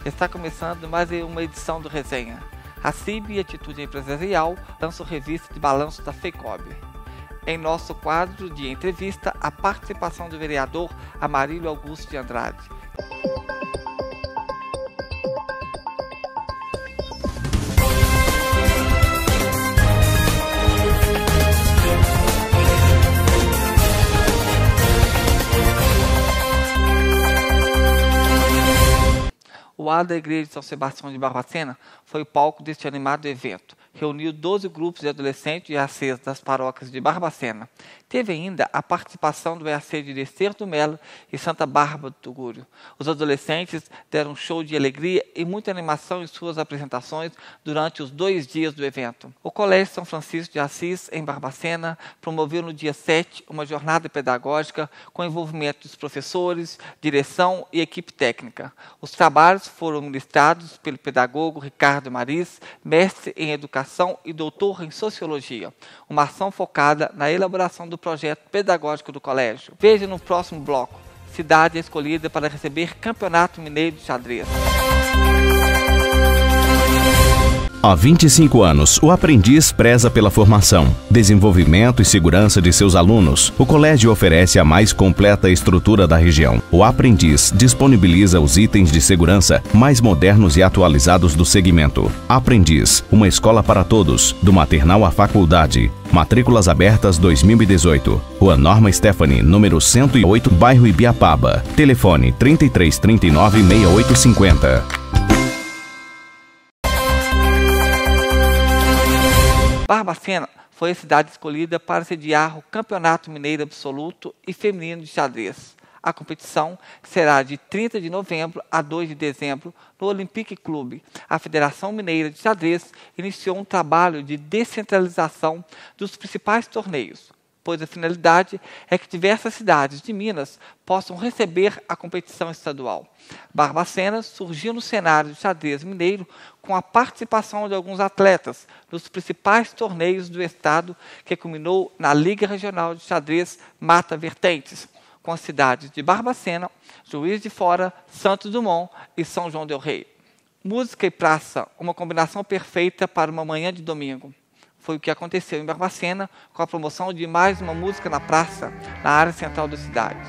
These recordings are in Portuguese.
Está começando mais uma edição do Resenha. A CIB e Atitude Empresarial lançam revista de balanço da FECOB. Em nosso quadro de entrevista, a participação do vereador Amarílio Augusto de Andrade. O ar da Igreja de São Sebastião de Barbacena foi o palco deste animado evento. Reuniu 12 grupos de adolescentes e EACs das paróquias de Barbacena. Teve ainda a participação do EAC de Desterro do Melo e Santa Bárbara do Tugúrio. Os adolescentes deram um show de alegria e muita animação em suas apresentações durante os 2 dias do evento. O Colégio São Francisco de Assis, em Barbacena, promoveu no dia 7 uma jornada pedagógica com envolvimento dos professores, direção e equipe técnica. Os trabalhos foram ministrados pelo pedagogo Ricardo Maris, mestre em educação e doutor em sociologia. Uma ação focada na elaboração do projeto pedagógico do colégio. Veja no próximo bloco. Cidade escolhida para receber Campeonato Mineiro de Xadrez. Há 25 anos, o Aprendiz preza pela formação, desenvolvimento e segurança de seus alunos. O colégio oferece a mais completa estrutura da região. O Aprendiz disponibiliza os itens de segurança mais modernos e atualizados do segmento. Aprendiz, uma escola para todos, do maternal à faculdade. Matrículas abertas 2018. Rua Norma Stephanie, número 108, bairro Ibiapaba. Telefone 3339-6850. Barbacena foi a cidade escolhida para sediar o Campeonato Mineiro Absoluto e Feminino de Xadrez. A competição será de 30 de novembro a 2 de dezembro no Olympique Clube. A Federação Mineira de Xadrez iniciou um trabalho de descentralização dos principais torneios, pois a finalidade é que diversas cidades de Minas possam receber a competição estadual. Barbacena surgiu no cenário de xadrez mineiro com a participação de alguns atletas nos principais torneios do estado, que culminou na Liga Regional de Xadrez Mata Vertentes, com as cidades de Barbacena, Juiz de Fora, Santos Dumont e São João del Rei. Música e praça, uma combinação perfeita para uma manhã de domingo. Foi o que aconteceu em Barbacena com a promoção de mais uma música na praça, na área central da cidade.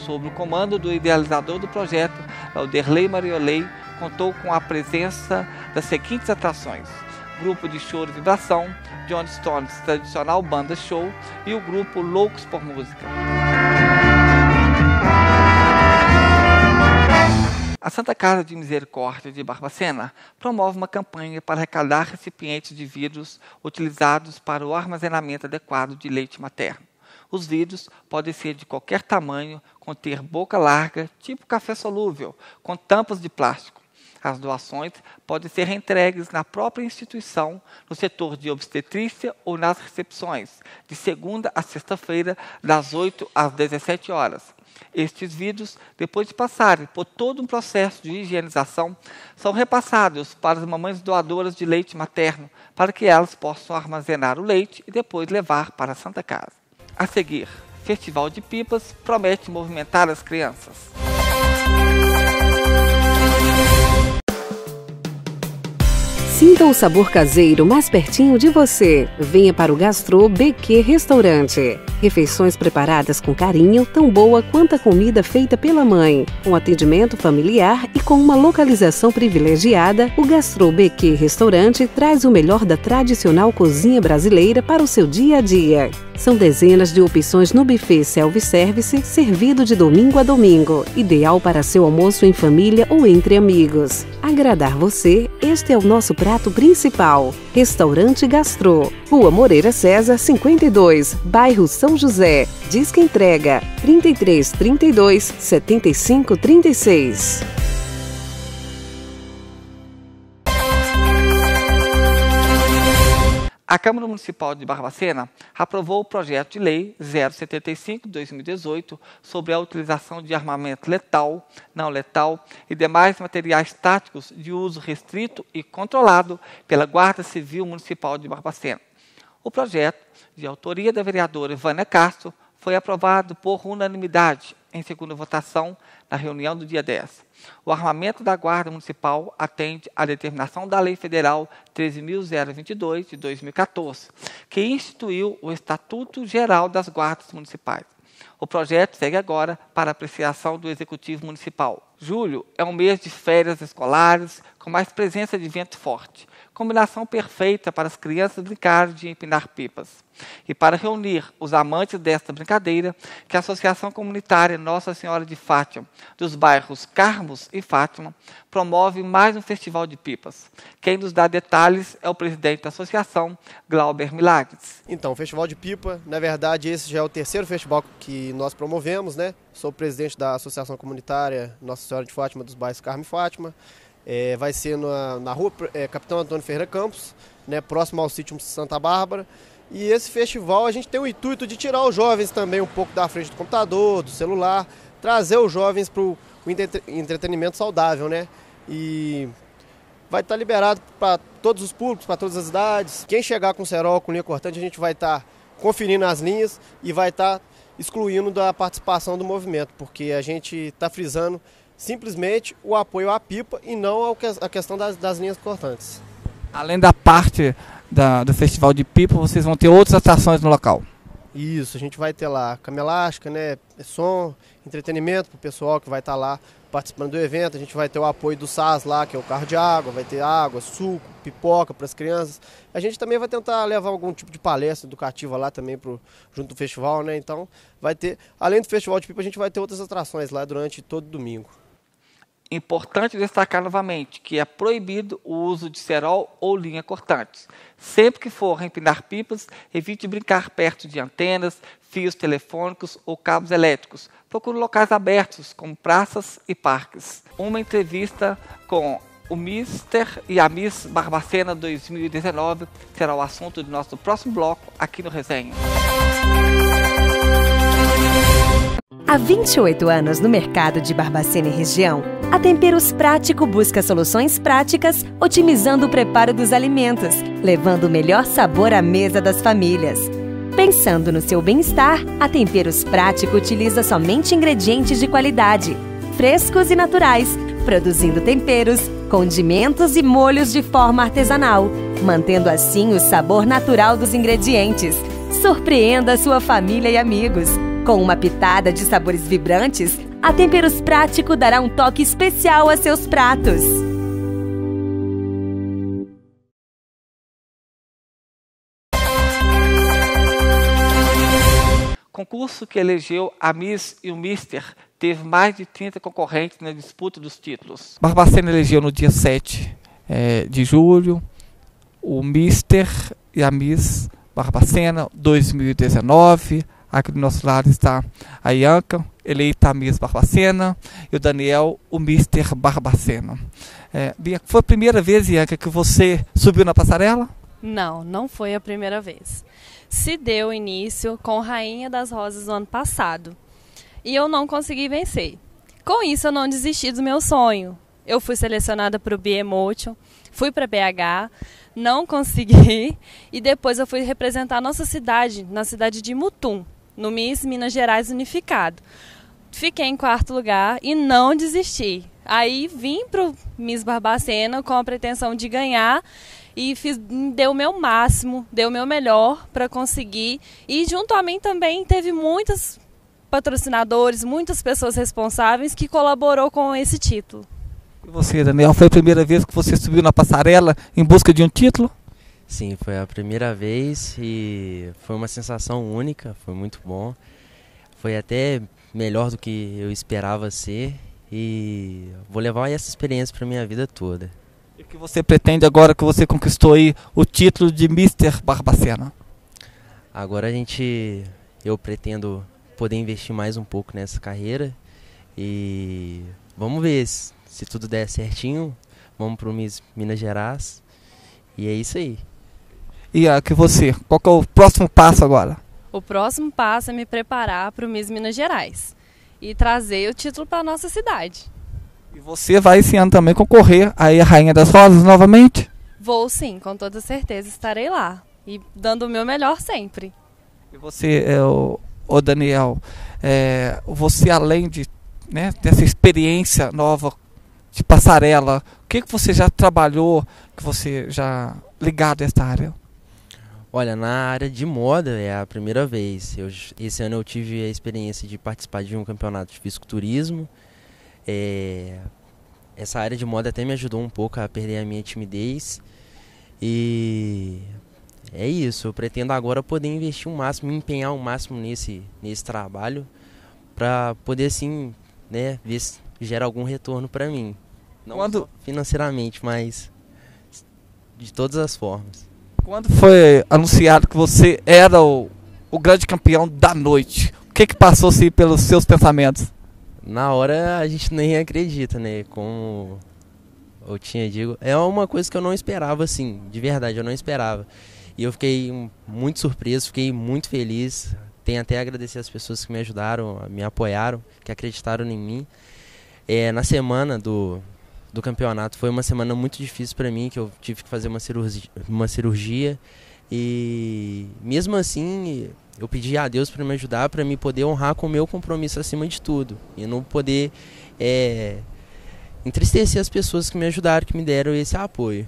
Sob o comando do idealizador do projeto, Lauderley Mariolei, contou com a presença das seguintes atrações: grupo de choro e vibração, John Stones, tradicional banda show, e o grupo Loucos por Música. A Santa Casa de Misericórdia de Barbacena promove uma campanha para arrecadar recipientes de vidros utilizados para o armazenamento adequado de leite materno. Os vidros podem ser de qualquer tamanho, conter boca larga, tipo café solúvel, com tampas de plástico. As doações podem ser entregues na própria instituição, no setor de obstetrícia ou nas recepções, de segunda a sexta-feira, das 8 às 17 horas. Estes vidros, depois de passarem por todo um processo de higienização, são repassados para as mamães doadoras de leite materno, para que elas possam armazenar o leite e depois levar para a Santa Casa. A seguir, Festival de Pipas promete movimentar as crianças. Sinta o sabor caseiro mais pertinho de você. Venha para o Gastrô BQ Restaurante. Refeições preparadas com carinho, tão boa quanto a comida feita pela mãe. Com atendimento familiar e com uma localização privilegiada, o Gastrô BQ Restaurante traz o melhor da tradicional cozinha brasileira para o seu dia a dia. São dezenas de opções no buffet self-service, servido de domingo a domingo. Ideal para seu almoço em família ou entre amigos. Agradar você, este é o nosso prato principal. Restaurante Gastrô. Rua Moreira César, 52, bairro São José. Disque entrega 33 32 75 36. A Câmara Municipal de Barbacena aprovou o projeto de lei 075/2018 sobre a utilização de armamento letal, não letal e demais materiais táticos de uso restrito e controlado pela Guarda Civil Municipal de Barbacena. O projeto, de autoria da vereadora Vânia Castro, foi aprovado por unanimidade. em segunda votação na reunião do dia 10. O armamento da Guarda Municipal atende à determinação da Lei Federal 13.022, de 2014, que instituiu o Estatuto Geral das Guardas Municipais. O projeto segue agora para apreciação do Executivo Municipal. Julho é um mês de férias escolares, com mais presença de vento forte. Combinação perfeita para as crianças brincarem de empinar pipas. E para reunir os amantes desta brincadeira, que a Associação Comunitária Nossa Senhora de Fátima, dos bairros Carmos e Fátima, promove mais um festival de pipas. Quem nos dá detalhes é o presidente da associação, Glauber Milagres. Então, o Festival de Pipa, na verdade, esse já é o terceiro festival que nós promovemos, né? Sou o presidente da Associação Comunitária Nossa Senhora de Fátima, dos bairros Carmo e Fátima. Vai ser na rua Capitão Antônio Ferreira Campos, né, próximo ao sítio Santa Bárbara. E esse festival a gente tem o intuito de tirar os jovens também um pouco da frente do computador, do celular, trazer os jovens para o entretenimento saudável, né? E vai estar liberado para todos os públicos, para todas as idades. Quem chegar com cerol, com linha cortante, a gente vai estar conferindo as linhas e vai estar excluindo da participação do movimento, porque a gente está frisando simplesmente o apoio à pipa e não a questão das linhas cortantes. Além da parte do Festival de Pipa, vocês vão ter outras atrações no local? Isso, a gente vai ter lá cama elástica, né, som, entretenimento para o pessoal que vai estar lá participando do evento. A gente vai ter o apoio do SAS lá, que é o carro de água, vai ter água, suco, pipoca para as crianças. A gente também vai tentar levar algum tipo de palestra educativa lá também junto do festival, né? Então vai ter, além do Festival de Pipa, a gente vai ter outras atrações lá durante todo domingo. Importante destacar novamente que é proibido o uso de cerol ou linha cortantes. Sempre que for empinar pipas, evite brincar perto de antenas, fios telefônicos ou cabos elétricos. Procure locais abertos, como praças e parques. Uma entrevista com o Mr. e a Miss Barbacena 2019 será o assunto do nosso próximo bloco aqui no Resenha. Há 28 anos no mercado de Barbacena e região, a Temperos Prático busca soluções práticas, otimizando o preparo dos alimentos, levando o melhor sabor à mesa das famílias. Pensando no seu bem-estar, a Temperos Prático utiliza somente ingredientes de qualidade, frescos e naturais, produzindo temperos, condimentos e molhos de forma artesanal, mantendo assim o sabor natural dos ingredientes. Surpreenda sua família e amigos. Com uma pitada de sabores vibrantes, a Temperos Prático dará um toque especial a seus pratos. Concurso que elegeu a Miss e o Mister teve mais de 30 concorrentes na disputa dos títulos. Barbacena elegeu no dia 7 de julho o Mister e a Miss Barbacena 2019. Aqui do nosso lado está a Ianca, eleita a Miss Barbacena, e o Daniel, o Mister Barbacena. Bia, foi a primeira vez, Ianca, que você subiu na passarela? Não, não foi a primeira vez. Se deu início com Rainha das Rosas no ano passado. E eu não consegui vencer. Com isso, eu não desisti do meu sonho. Eu fui selecionada para o Biemotion, fui para BH, não consegui. E depois eu fui representar a nossa cidade, na cidade de Mutum, no Miss Minas Gerais Unificado. Fiquei em 4º lugar e não desisti. Aí vim para o Miss Barbacena com a pretensão de ganhar e deu o meu máximo, deu o meu melhor para conseguir. E junto a mim também teve muitos patrocinadores, muitas pessoas responsáveis que colaborou com esse título. E você, Daniel, foi a primeira vez que você subiu na passarela em busca de um título? Sim, foi a primeira vez e foi uma sensação única, foi muito bom. Foi até melhor do que eu esperava ser e vou levar essa experiência para minha vida toda. E o que você pretende agora que você conquistou aí o título de Mr. Barbacena? Agora eu pretendo poder investir mais um pouco nessa carreira e vamos ver se tudo der certinho, vamos para o Miss Minas Gerais e é isso aí. E que você, qual que é o próximo passo agora? O próximo passo é me preparar para o Miss Minas Gerais e trazer o título para a nossa cidade. E você vai esse ano também concorrer aí a Rainha das Rosas novamente? Vou sim, com toda certeza estarei lá e dando o meu melhor sempre. E você, o Daniel, você, além de, né, dessa experiência nova de passarela, o que você já trabalhou, que você já ligado a esta área? Olha, na área de moda é a primeira vez. Esse ano eu tive a experiência de participar de um campeonato de fisiculturismo. Essa área de moda até me ajudou um pouco a perder a minha timidez. E é isso, eu pretendo agora poder investir o máximo, me empenhar o máximo nesse trabalho, para poder assim, né, ver se gera algum retorno para mim. Não só financeiramente, mas de todas as formas. Quando foi anunciado que você era o grande campeão da noite, o que passou-se pelos seus pensamentos? Na hora a gente nem acredita, né? Como eu digo, é uma coisa que eu não esperava, assim, de verdade, eu não esperava. E eu fiquei muito surpreso, fiquei muito feliz. Tenho até a agradecer as pessoas que me ajudaram, me apoiaram, que acreditaram em mim. Na semana do campeonato foi uma semana muito difícil para mim, que eu tive que fazer uma cirurgia. E mesmo assim, eu pedi a Deus para me ajudar, para me poder honrar com o meu compromisso acima de tudo. E não poder entristecer as pessoas que me ajudaram, que me deram esse apoio.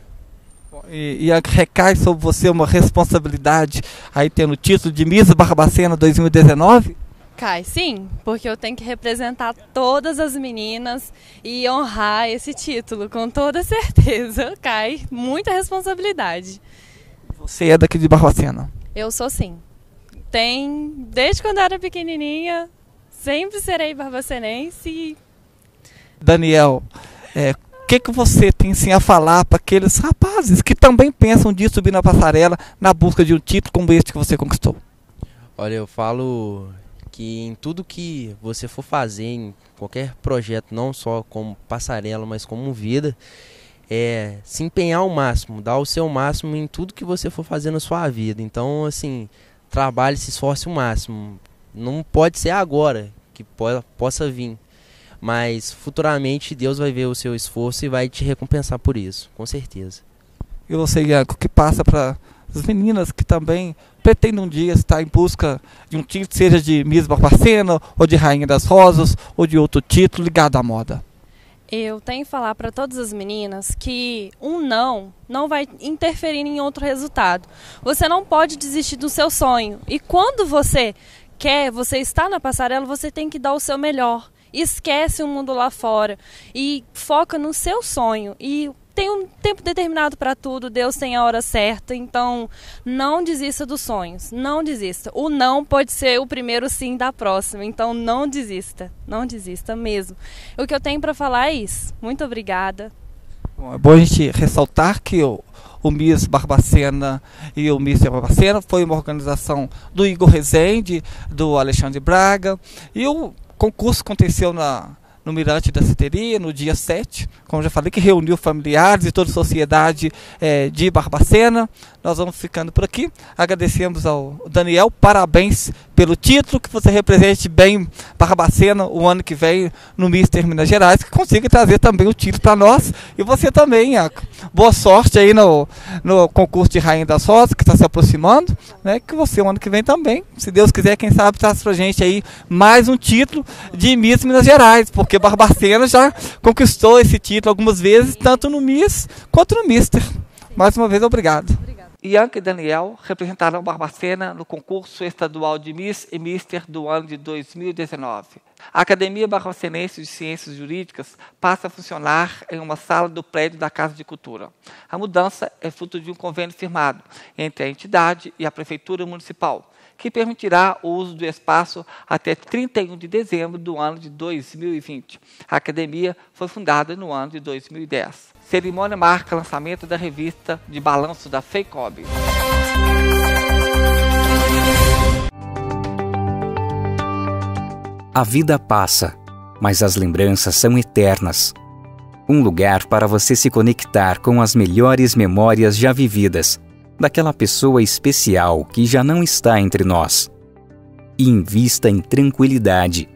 E recai sobre você uma responsabilidade aí tendo o título de Miss Barbacena 2019? Cai, sim, porque eu tenho que representar todas as meninas e honrar esse título, com toda certeza. Cai muita responsabilidade. Você é daqui de Barbacena? Eu sou, sim. Desde quando eu era pequenininha, sempre serei barbacenense. Daniel, o que você tem sim a falar para aqueles rapazes que também pensam de subir na passarela na busca de um título como este que você conquistou? Olha, eu falo que em tudo que você for fazer, em qualquer projeto, não só como passarela, mas como vida, se empenhar ao máximo, dar o seu máximo em tudo que você for fazer na sua vida. Então, assim, trabalhe, se esforce o máximo. Não pode ser agora que possa vir, mas futuramente Deus vai ver o seu esforço e vai te recompensar por isso, com certeza. E você, Iago, o que passa para as meninas que também pretendem um dia estar em busca de um título, seja de Miss Barbacena, ou de Rainha das Rosas, ou de outro título ligado à moda? Eu tenho que falar para todas as meninas que um não vai interferir em outro resultado. Você não pode desistir do seu sonho. E quando você está na passarela, você tem que dar o seu melhor. Esquece o mundo lá fora e foca no seu sonho. E tem um tempo determinado para tudo, Deus tem a hora certa, então não desista dos sonhos, não desista. O não pode ser o primeiro sim da próxima, então não desista mesmo. O que eu tenho para falar é isso. Muito obrigada. Bom, é bom a gente ressaltar que o Miss Barbacena e o Mister Barbacena foi uma organização do Igor Rezende, do Alexandre Braga, e o concurso aconteceu no Mirante da Citeria, no dia 7, como já falei, que reuniu familiares e toda a sociedade de Barbacena. Nós vamos ficando por aqui. Agradecemos ao Daniel, parabéns pelo título, que você represente bem Barbacena o ano que vem no Mister Minas Gerais, que consiga trazer também o título para nós. E você também, Iaco. Boa sorte aí no concurso de Rainha das Rosas, que está se aproximando, né? Que você o ano que vem também, se Deus quiser, quem sabe, traz pra gente aí mais um título de Miss Minas Gerais, porque Barbacena já conquistou esse título algumas vezes, tanto no Miss quanto no Mister. Mais uma vez, obrigado. Ianca e Daniel representaram Barbacena no concurso estadual de Miss e Mister do ano de 2019. A Academia Barbacenense de Ciências Jurídicas passa a funcionar em uma sala do prédio da Casa de Cultura. A mudança é fruto de um convênio firmado entre a entidade e a Prefeitura Municipal, que permitirá o uso do espaço até 31 de dezembro do ano de 2020. A academia foi fundada no ano de 2010. Cerimônia marca o lançamento da revista de balanço da FEICOB. A vida passa, mas as lembranças são eternas. Um lugar para você se conectar com as melhores memórias já vividas, daquela pessoa especial que já não está entre nós. E invista em tranquilidade.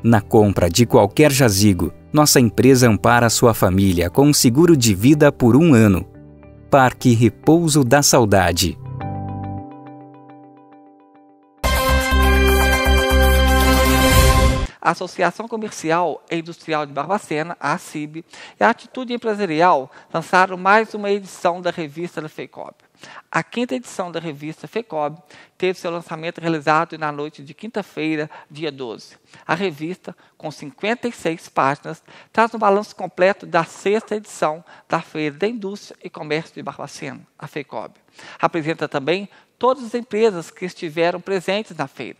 Na compra de qualquer jazigo, nossa empresa ampara sua família com um seguro de vida por 1 ano. Parque Repouso da Saudade. a Associação Comercial e Industrial de Barbacena, a ACIB, e a Atitude Empresarial lançaram mais uma edição da revista da FEICOB. A quinta edição da revista FEICOB teve seu lançamento realizado na noite de quinta-feira, dia 12. A revista, com 56 páginas, traz um balanço completo da sexta edição da Feira da Indústria e Comércio de Barbacena, a FEICOB. Apresenta também todas as empresas que estiveram presentes na feira.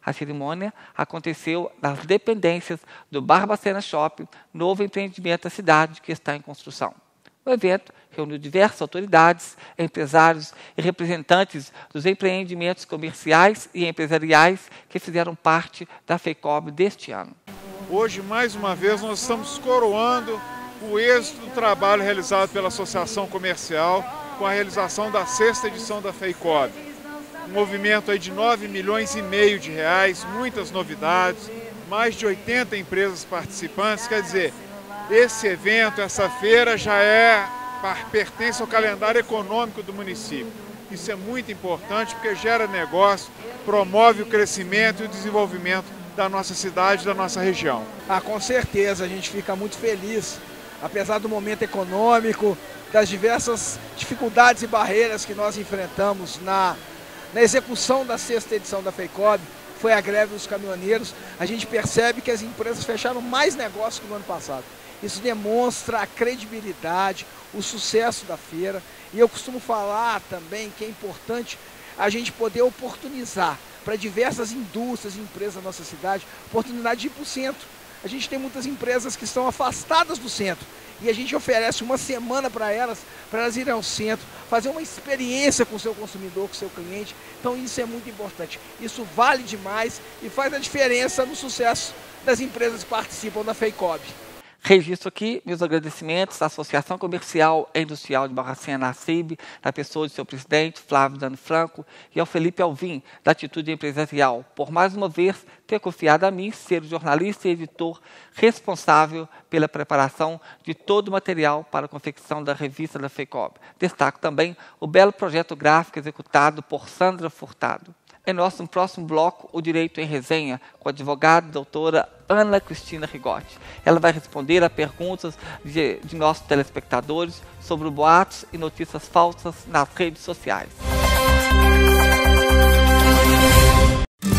A cerimônia aconteceu nas dependências do Barbacena Shopping, novo empreendimento da cidade que está em construção. O evento reuniu diversas autoridades, empresários e representantes dos empreendimentos comerciais e empresariais que fizeram parte da FEICOB deste ano. Hoje, mais uma vez, nós estamos coroando o êxito do trabalho realizado pela Associação Comercial com a realização da sexta edição da FEICOB. Um movimento aí de 9,5 milhões de reais, muitas novidades, mais de 80 empresas participantes, quer dizer, esse evento, essa feira já pertence ao calendário econômico do município. Isso é muito importante porque gera negócio, promove o crescimento e o desenvolvimento da nossa cidade, da nossa região. Com certeza, a gente fica muito feliz, apesar do momento econômico, das diversas dificuldades e barreiras que nós enfrentamos na execução da sexta edição da FEICOB, foi a greve dos caminhoneiros. A gente percebe que as empresas fecharam mais negócios que no ano passado. Isso demonstra a credibilidade, o sucesso da feira. E eu costumo falar também que é importante a gente poder oportunizar para diversas indústrias e empresas da nossa cidade, oportunidade de ir para o centro. A gente tem muitas empresas que estão afastadas do centro e a gente oferece uma semana para elas irem ao centro, fazer uma experiência com o seu consumidor, com o seu cliente. Então isso é muito importante. Isso vale demais e faz a diferença no sucesso das empresas que participam da FEICOB. Registro aqui meus agradecimentos à Associação Comercial e Industrial de Barbacena, a ACIB, na pessoa de seu presidente, Flávio Dano Franco, e ao Felipe Alvim, da Atitude Empresarial, por mais uma vez ter confiado a mim ser o jornalista e editor responsável pela preparação de todo o material para a confecção da revista da FEICOB. Destaco também o belo projeto gráfico executado por Sandra Furtado. Em nosso próximo bloco, o Direito em Resenha, com a advogada doutora Ana Cristina Rigotti. Ela vai responder a perguntas de nossos telespectadores sobre boatos e notícias falsas nas redes sociais.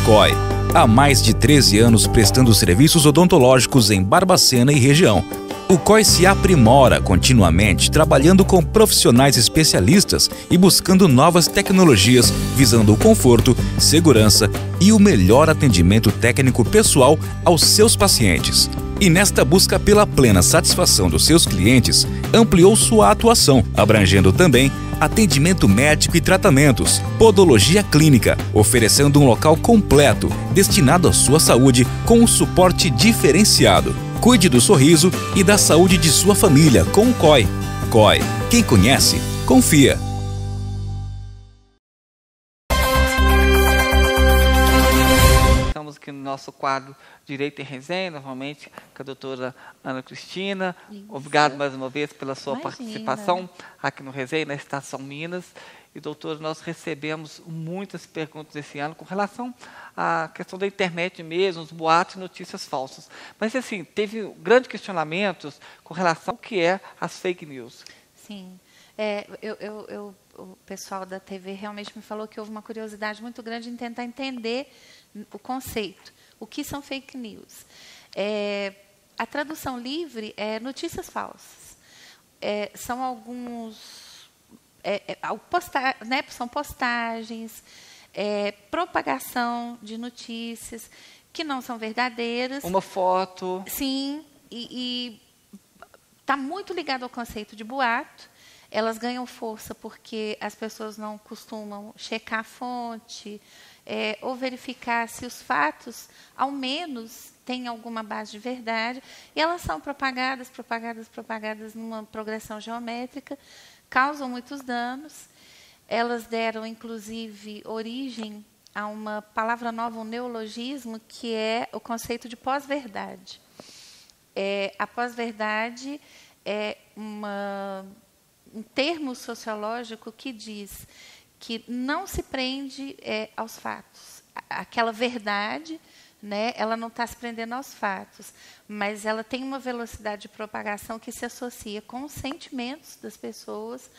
COI, há mais de 13 anos prestando serviços odontológicos em Barbacena e região. O COI se aprimora continuamente, trabalhando com profissionais especialistas e buscando novas tecnologias, visando o conforto, segurança e o melhor atendimento técnico pessoal aos seus pacientes. E nesta busca pela plena satisfação dos seus clientes, ampliou sua atuação, abrangendo também atendimento médico e tratamentos, podologia clínica, oferecendo um local completo, destinado à sua saúde com um suporte diferenciado. Cuide do sorriso e da saúde de sua família com o COI. COI, quem conhece, confia. Estamos aqui no nosso quadro Direito em Resenha, novamente com a doutora Ana Cristina. Isso. Obrigado mais uma vez pela sua participação aqui no Resenha, na Estação Minas. E, doutora, nós recebemos muitas perguntas esse ano com relação à questão da internet mesmo, os boatos e notícias falsas. Mas, assim, teve grandes questionamentos com relação ao que é as fake news. Sim. O pessoal da TV realmente me falou que houve uma curiosidade muito grande em tentar entender o conceito. O que são fake news? A tradução livre é notícias falsas. São alguns... são postagens, propagação de notícias que não são verdadeiras. Uma foto. Sim, e está muito ligado ao conceito de boato. Elas ganham força porque as pessoas não costumam checar a fonte ou verificar se os fatos, ao menos, têm alguma base de verdade. E elas são propagadas numa progressão geométrica, causam muitos danos. Elas deram, inclusive, origem a uma palavra nova, um neologismo, que é o conceito de pós-verdade. A pós-verdade é um termo sociológico que diz que não se prende aos fatos. Aquela verdade né? Ela não está se prendendo aos fatos, mas ela tem uma velocidade de propagação que se associa com os sentimentos das pessoas,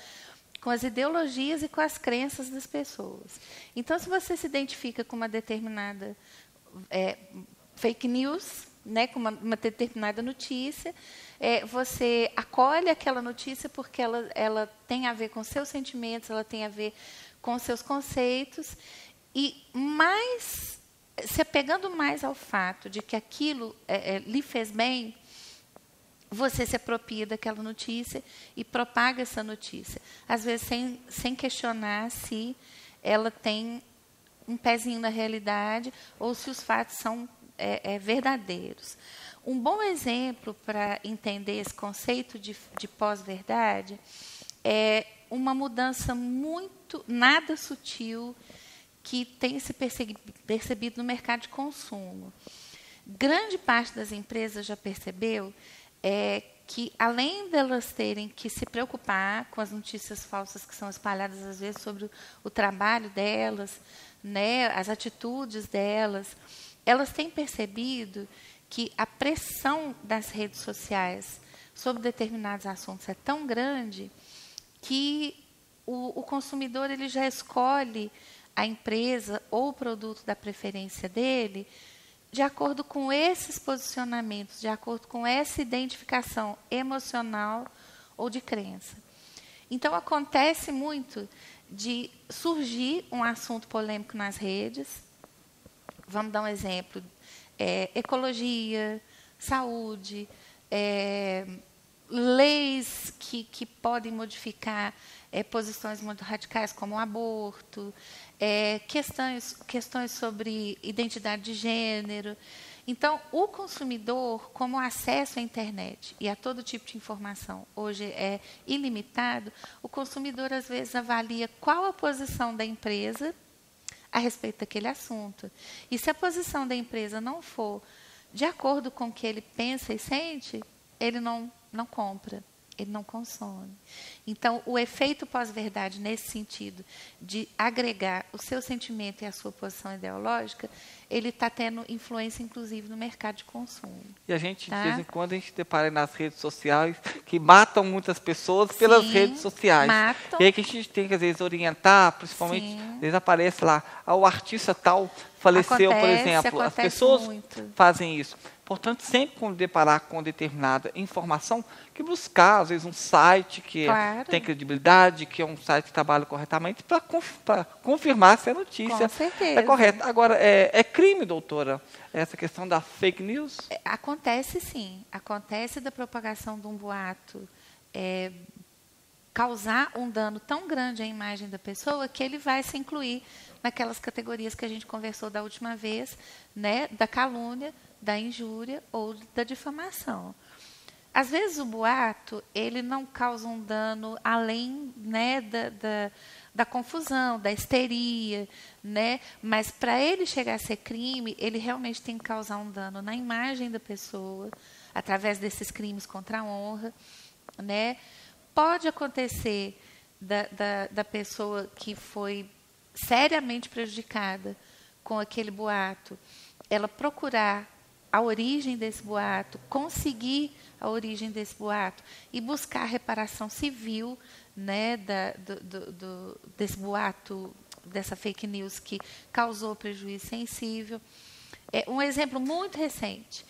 com as ideologias e com as crenças das pessoas. Então, se você se identifica com uma determinada fake news, né, com uma determinada notícia, você acolhe aquela notícia porque ela tem a ver com seus sentimentos, ela tem a ver com seus conceitos, e se apegando mais ao fato de que aquilo lhe fez bem, você se apropria daquela notícia e propaga essa notícia. Às vezes, sem questionar se ela tem um pezinho na realidade ou se os fatos são verdadeiros. Um bom exemplo para entender esse conceito de pós-verdade é uma mudança nada sutil que tem se percebido no mercado de consumo. Grande parte das empresas já percebeu que, além delas terem que se preocupar com as notícias falsas que são espalhadas, às vezes, sobre o trabalho delas, né, as atitudes delas, elas têm percebido que a pressão das redes sociais sobre determinados assuntos é tão grande que o consumidor ele já escolhe a empresa ou o produto da preferência dele de acordo com esses posicionamentos, de acordo com essa identificação emocional ou de crença. Então, acontece muito de surgir um assunto polêmico nas redes. Vamos dar um exemplo. Ecologia, saúde, leis que podem modificar posições muito radicais, como o aborto, questões sobre identidade de gênero. Então, o consumidor, como o acesso à internet e a todo tipo de informação hoje é ilimitado, o consumidor, às vezes, avalia qual a posição da empresa a respeito daquele assunto. E se a posição da empresa não for de acordo com o que ele pensa e sente, ele não compra, ele não consome. Então, o efeito pós-verdade, nesse sentido, de agregar o seu sentimento e a sua posição ideológica, ele está tendo influência, inclusive, no mercado de consumo. E a gente, de vez em quando, a gente depara nas redes sociais que matam muitas pessoas pelas redes sociais. Matam. E aí que a gente tem que, às vezes, orientar, principalmente, às vezes aparece lá, o artista tal faleceu, por exemplo. As pessoas fazem isso. Portanto, sempre quando deparar com determinada informação, que buscar, às vezes, um site que tem credibilidade, que é um site que trabalha corretamente, para confirmar se a notícia é correta. Agora, é crime, doutora, essa questão da fake news? Acontece, sim. Acontece da propagação de um boato causar um dano tão grande à imagem da pessoa que ele vai se incluir naquelas categorias que a gente conversou da última vez, né, da calúnia, da injúria ou da difamação. Às vezes o boato ele não causa um dano além, né, da confusão, da histeria, né? Mas para ele chegar a ser crime, ele realmente tem que causar um dano na imagem da pessoa, através desses crimes contra a honra, né? Pode acontecer da pessoa que foi seriamente prejudicada com aquele boato, ela procurar a origem desse boato, conseguir a origem desse boato e buscar a reparação civil, né, desse boato, dessa fake news que causou prejuízo sensível. Um exemplo muito recente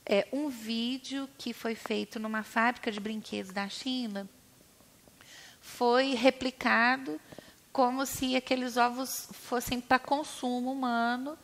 é um vídeo que foi feito numa fábrica de brinquedos da China, foi replicado como se aqueles ovos fossem para consumo humano,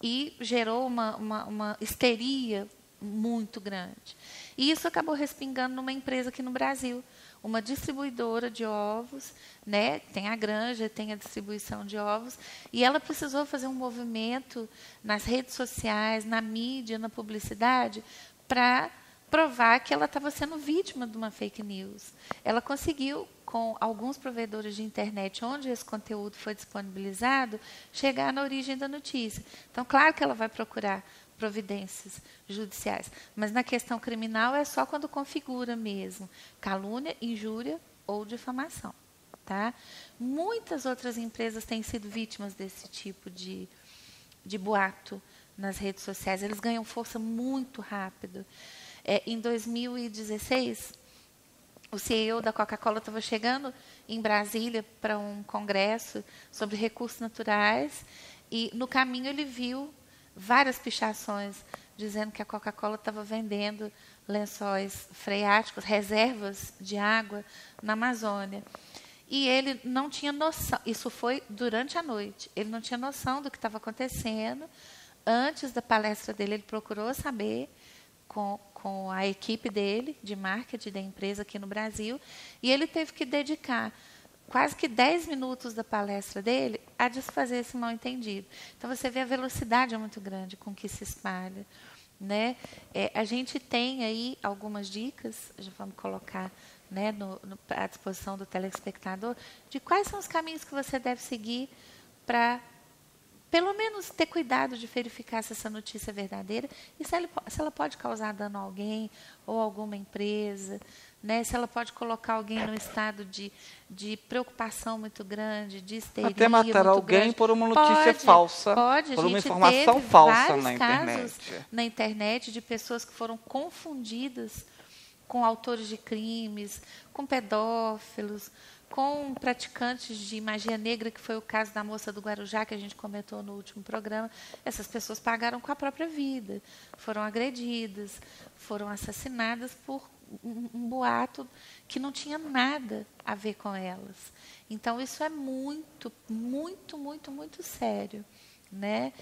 e gerou uma histeria muito grande. E isso acabou respingando numa empresa aqui no Brasil, uma distribuidora de ovos, né? Tem a granja, tem a distribuição de ovos, e ela precisou fazer um movimento nas redes sociais, na mídia, na publicidade, para provar que ela estava sendo vítima de uma fake news. Ela conseguiu, com alguns provedores de internet onde esse conteúdo foi disponibilizado, chegar na origem da notícia. Então, claro que ela vai procurar providências judiciais, mas na questão criminal é só quando configura mesmo calúnia, injúria ou difamação. Tá? Muitas outras empresas têm sido vítimas desse tipo de boato, nas redes sociais. Eles ganham força muito rápido. Em 2016, o CEO da Coca-Cola estava chegando em Brasília para um congresso sobre recursos naturais e, no caminho, ele viu várias pichações dizendo que a Coca-Cola estava vendendo lençóis freáticos, reservas de água na Amazônia. E ele não tinha noção, isso foi durante a noite, ele não tinha noção do que estava acontecendo. Antes da palestra dele, ele procurou saber com a equipe dele, de marketing da empresa aqui no Brasil, e ele teve que dedicar quase que 10 minutos da palestra dele a desfazer esse mal-entendido. Então, você vê a velocidade é muito grande com que se espalha. Né? A gente tem aí algumas dicas, já vamos colocar, né, à disposição do telespectador, de quais são os caminhos que você deve seguir para, pelo menos, ter cuidado de verificar se essa notícia é verdadeira e se ela pode causar dano a alguém ou a alguma empresa, né? Se ela pode colocar alguém num estado de preocupação muito grande, de histeria. Até matar alguém por uma notícia falsa, por uma informação falsa na internet. Na internet de pessoas que foram confundidas com autores de crimes, com pedófilos, com praticantes de magia negra, que foi o caso da moça do Guarujá, que a gente comentou no último programa. Essas pessoas pagaram com a própria vida, foram agredidas, foram assassinadas por um boato que não tinha nada a ver com elas. Então, isso é muito, muito, muito, muito sério. Né?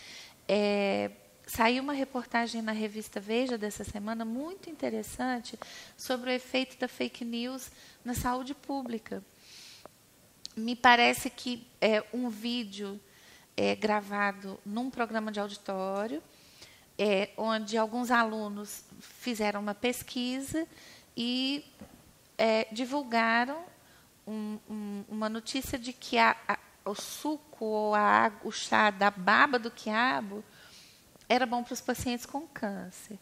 Saiu uma reportagem na revista Veja dessa semana, muito interessante, sobre o efeito da fake news na saúde pública. Me parece que um vídeo gravado num programa de auditório, onde alguns alunos fizeram uma pesquisa e divulgaram uma notícia de que o suco ou o chá da baba do quiabo era bom para os pacientes com câncer.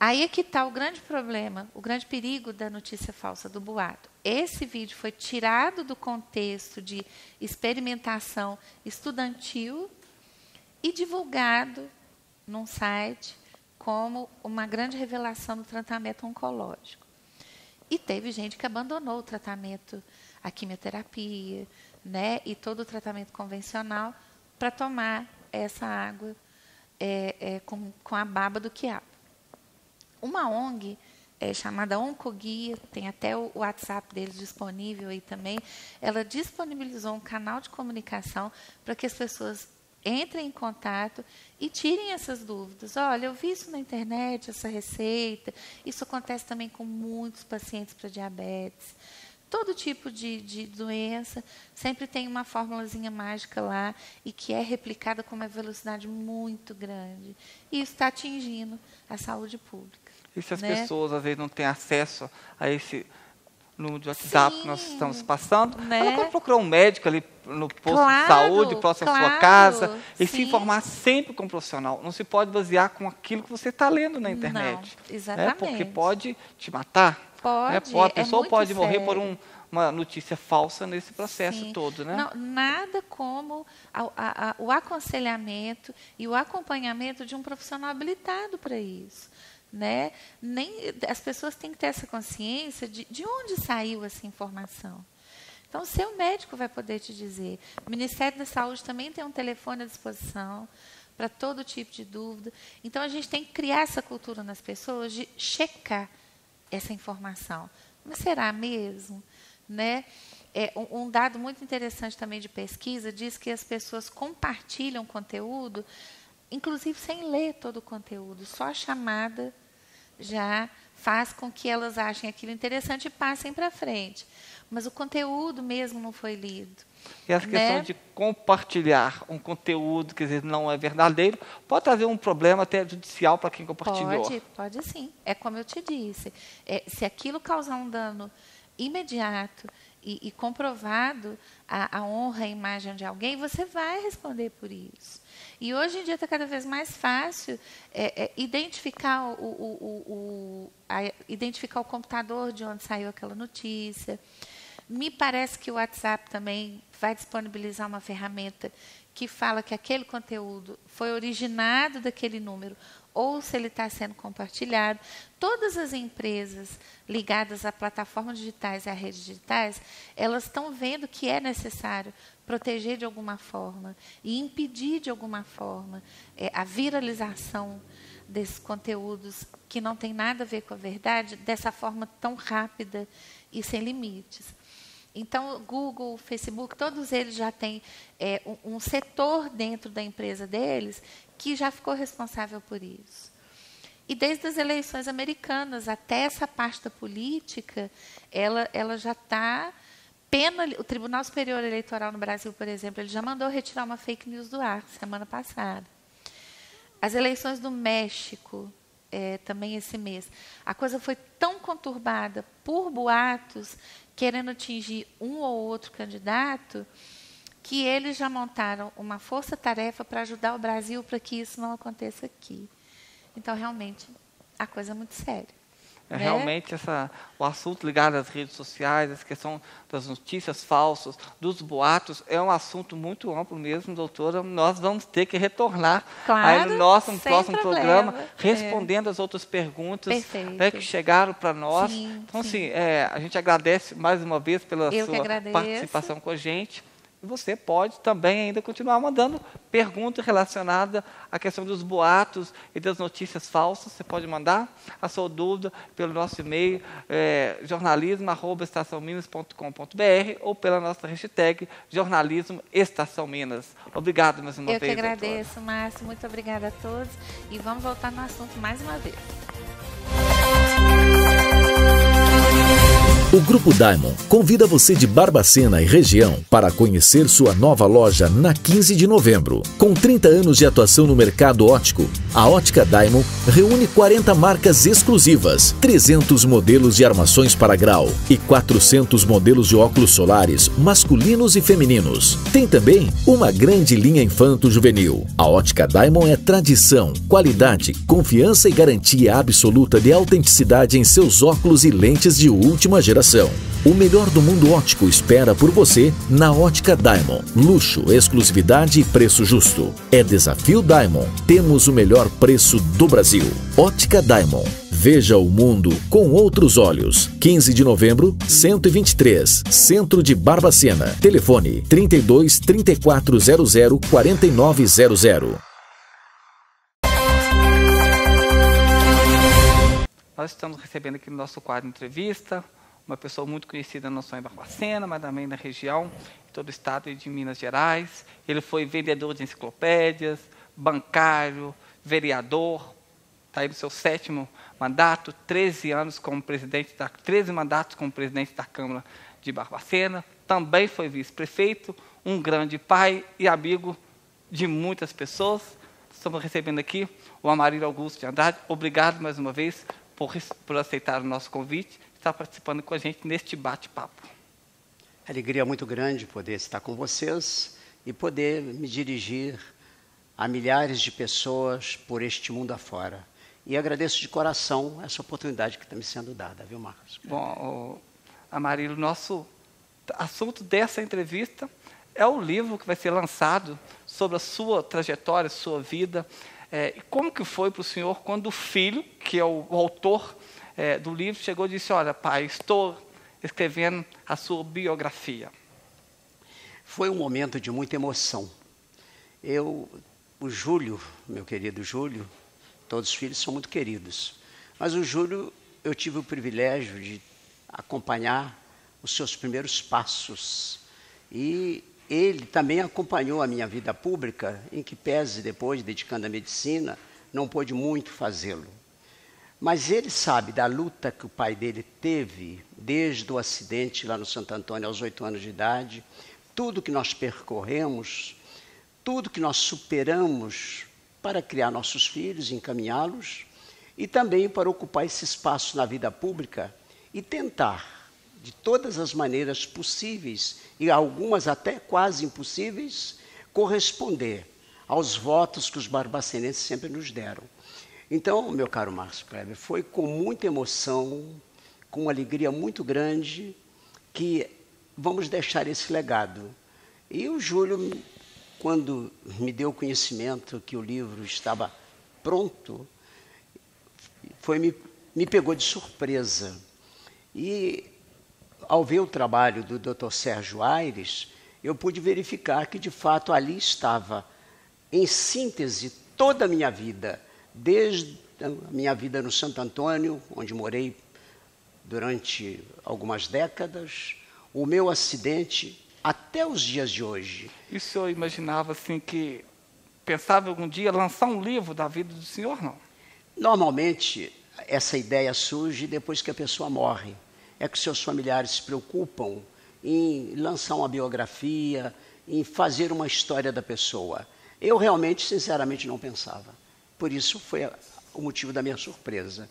Aí é que está o grande problema, o grande perigo da notícia falsa, do boato. Esse vídeo foi tirado do contexto de experimentação estudantil e divulgado num site como uma grande revelação do tratamento oncológico. E teve gente que abandonou o tratamento, a quimioterapia, né, e todo o tratamento convencional para tomar essa água com a baba do quiabo. Uma ONG chamada Oncoguia, tem até o WhatsApp deles disponível aí também, ela disponibilizou um canal de comunicação para que as pessoas entrem em contato e tirem essas dúvidas. Olha, eu vi isso na internet, essa receita. Isso acontece também com muitos pacientes para diabetes. Todo tipo de doença sempre tem uma formulazinha mágica lá e que é replicada com uma velocidade muito grande. E isso está atingindo a saúde pública. E se as pessoas, às vezes, não têm acesso a esse número de WhatsApp que nós estamos passando, ela pode procurar um médico ali no posto de saúde, próximo à sua casa, e se informar sempre com um profissional. Não se pode basear com aquilo que você está lendo na internet. Não, exatamente. Porque pode te matar. Pode, a pessoa pode morrer por uma notícia falsa nesse processo todo. Né? Não, nada como o aconselhamento e o acompanhamento de um profissional habilitado para isso. Né? As pessoas têm que ter essa consciência de onde saiu essa informação. Então, o seu médico vai poder te dizer. O Ministério da Saúde também tem um telefone à disposição para todo tipo de dúvida. Então, a gente tem que criar essa cultura nas pessoas de checar essa informação. Mas será mesmo? Né? Um dado muito interessante também de pesquisa diz que as pessoas compartilham conteúdo, inclusive sem ler todo o conteúdo, só a chamada já faz com que elas achem aquilo interessante e passem para frente. Mas o conteúdo mesmo não foi lido. E essa questão de compartilhar um conteúdo que às vezes não é verdadeiro pode trazer um problema até judicial para quem compartilhou. Pode sim. É como eu te disse. Se aquilo causar um dano imediato e comprovado a honra e a imagem de alguém, você vai responder por isso. E hoje em dia está cada vez mais fácil identificar identificar o computador de onde saiu aquela notícia. Me parece que o WhatsApp também vai disponibilizar uma ferramenta que fala que aquele conteúdo foi originado daquele número ou se ele está sendo compartilhado. Todas as empresas ligadas a plataformas digitais e a redes digitais, elas estão vendo que é necessário proteger de alguma forma e impedir de alguma forma a viralização desses conteúdos que não tem nada a ver com a verdade dessa forma tão rápida e sem limites. Então, Google, Facebook, todos eles já têm um setor dentro da empresa deles que já ficou responsável por isso. E desde as eleições americanas até essa parte da política, ela já está... O Tribunal Superior Eleitoral no Brasil, por exemplo, ele já mandou retirar uma fake news do ar semana passada. As eleições do México, também esse mês, a coisa foi tão conturbada por boatos querendo atingir um ou outro candidato, que eles já montaram uma força-tarefa para ajudar o Brasil para que isso não aconteça aqui. Então, realmente, a coisa é muito séria. Né? Realmente, o assunto ligado às redes sociais, essa questão das notícias falsas, dos boatos, é um assunto muito amplo mesmo, doutora. Nós vamos ter que retornar aí no nosso próximo programa, respondendo as outras perguntas que chegaram para nós. Sim, então, assim, a gente agradece mais uma vez pela sua participação com a gente. E você pode também ainda continuar mandando perguntas relacionadas à questão dos boatos e das notícias falsas. Você pode mandar a sua dúvida pelo nosso e-mail, jornalismo@estaçãominas.com.br ou pela nossa hashtag jornalismoestaçãominas. Obrigado mais uma vez, Eu que agradeço, Márcio. Muito obrigada a todos. E vamos voltar no assunto mais uma vez. O Grupo Diamond convida você de Barbacena e região para conhecer sua nova loja na 15 de novembro. Com 30 anos de atuação no mercado óptico, a Ótica Diamond reúne 40 marcas exclusivas, 300 modelos de armações para grau e 400 modelos de óculos solares masculinos e femininos. Tem também uma grande linha infanto-juvenil. A Ótica Diamond é tradição, qualidade, confiança e garantia absoluta de autenticidade em seus óculos e lentes de última geração. O melhor do mundo óptico espera por você na Ótica Diamond. Luxo, exclusividade e preço justo. É Desafio Diamond. Temos o melhor preço do Brasil. Ótica Diamond. Veja o mundo com outros olhos. 15 de novembro, 123, Centro de Barbacena. Telefone 32 3400 4900. Nós estamos recebendo aqui no nosso quadro de entrevista uma pessoa muito conhecida não só em Barbacena, mas também na região, em todo o estado de Minas Gerais. Ele foi vendedor de enciclopédias, bancário, vereador, está aí no seu 7º mandato, 13 mandatos como presidente da Câmara de Barbacena. Também foi vice-prefeito, um grande pai e amigo de muitas pessoas. Estamos recebendo aqui o Amarílio Augusto de Andrade. Obrigado mais uma vez por aceitar o nosso convite, estar participando com a gente neste bate-papo. Alegria muito grande poder estar com vocês e poder me dirigir a milhares de pessoas por este mundo afora. E agradeço de coração essa oportunidade que está me sendo dada, viu, Marcos? Bom, Amarílio, nosso assunto dessa entrevista é o livro que vai ser lançado sobre a sua trajetória, sua vida. E como que foi para o senhor quando o filho, que é o autor do livro, chegou e disse: olha, pai, estou escrevendo a sua biografia? Foi um momento de muita emoção. O Júlio, meu querido Júlio, todos os filhos são muito queridos, mas o Júlio, eu tive o privilégio de acompanhar os seus primeiros passos. E ele também acompanhou a minha vida pública, em que pese depois, dedicando à medicina, não pôde muito fazê-lo. Mas ele sabe da luta que o pai dele teve, desde o acidente lá no Santo Antônio aos 8 anos de idade, tudo que nós percorremos, tudo que nós superamos para criar nossos filhos, encaminhá-los, e também para ocupar esse espaço na vida pública e tentar, de todas as maneiras possíveis, e algumas até quase impossíveis, corresponder aos votos que os barbacenenses sempre nos deram. Então, meu caro Márcio Kleber, foi com muita emoção, com uma alegria muito grande, que vamos deixar esse legado. E o Júlio, quando me deu conhecimento que o livro estava pronto, me pegou de surpresa. E, ao ver o trabalho do Dr. Sérgio Aires, eu pude verificar que, de fato, ali estava, em síntese, toda a minha vida, desde a minha vida no Santo Antônio, onde morei durante algumas décadas, o meu acidente até os dias de hoje. E o senhor imaginava assim que pensava algum dia lançar um livro da vida do senhor, não? Normalmente, essa ideia surge depois que a pessoa morre. É que seus familiares se preocupam em lançar uma biografia, em fazer uma história da pessoa. Eu realmente, sinceramente, não pensava. Por isso foi o motivo da minha surpresa.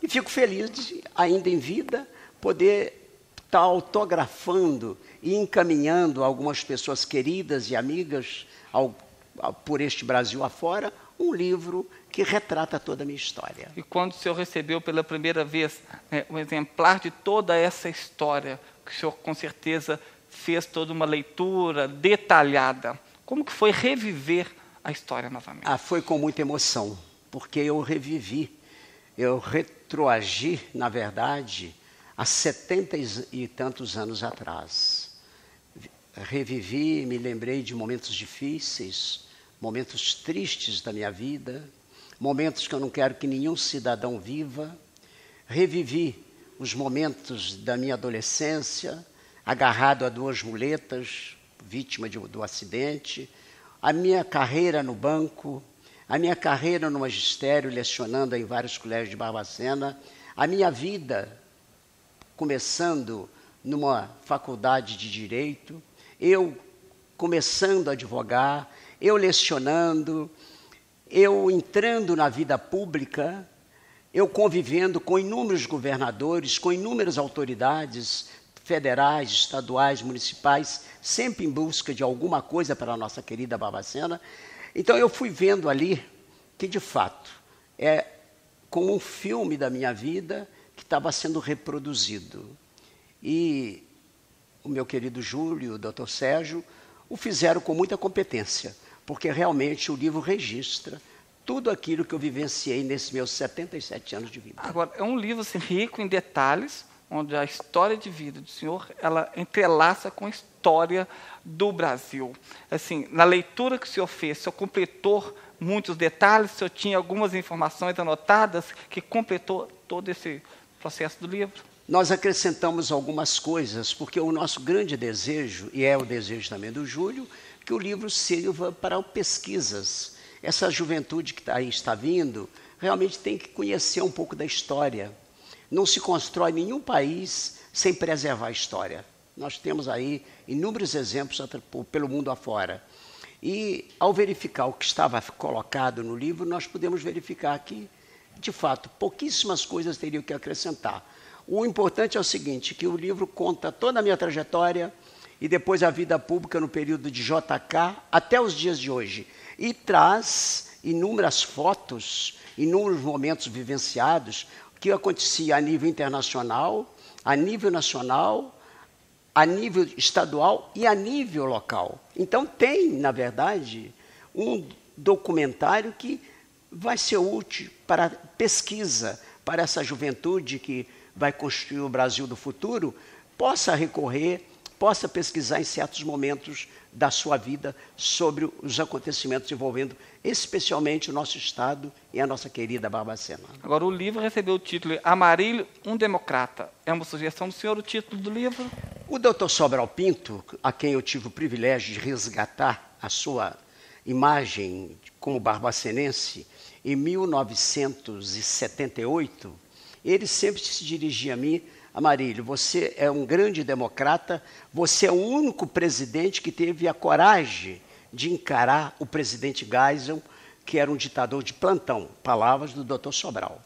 E fico feliz de, ainda em vida, poder estar autografando e encaminhando a algumas pessoas queridas e amigas por este Brasil afora, um livro que retrata toda a minha história. E quando o senhor recebeu pela primeira vez um exemplar de toda essa história, que o senhor com certeza fez toda uma leitura detalhada, como que foi reviver a história novamente? Foi com muita emoção, porque eu revivi, eu retroagi, na verdade, há 70 e tantos anos atrás. Revivi, me lembrei de momentos difíceis, momentos tristes da minha vida, momentos que eu não quero que nenhum cidadão viva. Revivi os momentos da minha adolescência, agarrado a 2 muletas, vítima do acidente, a minha carreira no banco, a minha carreira no magistério, lecionando em vários colégios de Barbacena, a minha vida começando numa faculdade de Direito, eu começando a advogar, eu lecionando, eu entrando na vida pública, eu convivendo com inúmeros governadores, com inúmeras autoridades federais, estaduais, municipais, sempre em busca de alguma coisa para a nossa querida Barbacena. Então eu fui vendo ali que, de fato, é como um filme da minha vida que estava sendo reproduzido. E o meu querido Júlio, o Dr. Sérgio, o fizeram com muita competência, porque realmente o livro registra tudo aquilo que eu vivenciei nesses meus 77 anos de vida. Agora, é um livro assim, rico em detalhes, onde a história de vida do senhor, ela entrelaça com a história do Brasil. Assim, na leitura que o senhor fez, o senhor completou muitos detalhes, o senhor tinha algumas informações anotadas que completou todo esse processo do livro? Nós acrescentamos algumas coisas, porque o nosso grande desejo, e é o desejo também do Júlio, que o livro sirva para pesquisas. Essa juventude que aí está vindo, realmente tem que conhecer um pouco da história. Não se constrói nenhum país sem preservar a história. Nós temos aí inúmeros exemplos pelo mundo afora. E, ao verificar o que estava colocado no livro, nós podemos verificar que, de fato, pouquíssimas coisas teriam que acrescentar. O importante é o seguinte, que o livro conta toda a minha trajetória e depois a vida pública no período de JK até os dias de hoje. E traz inúmeras fotos, inúmeros momentos vivenciados, que acontecia a nível internacional, a nível nacional, a nível estadual e a nível local. Então tem, na verdade, um documentário que vai ser útil para pesquisa, para essa juventude que vai construir o Brasil do futuro, possa recorrer, possa pesquisar em certos momentos da sua vida sobre os acontecimentos envolvendo especialmente o nosso Estado e a nossa querida Barbacena. Agora, o livro recebeu o título Amarílio, um Democrata. É uma sugestão do senhor o título do livro? O Dr. Sobral Pinto, a quem eu tive o privilégio de resgatar a sua imagem como barbacenense, em 1978, ele sempre se dirigia a mim: Amarílio, você é um grande democrata, você é o único presidente que teve a coragem de encarar o presidente Geisel, que era um ditador de plantão. Palavras do Dr. Sobral.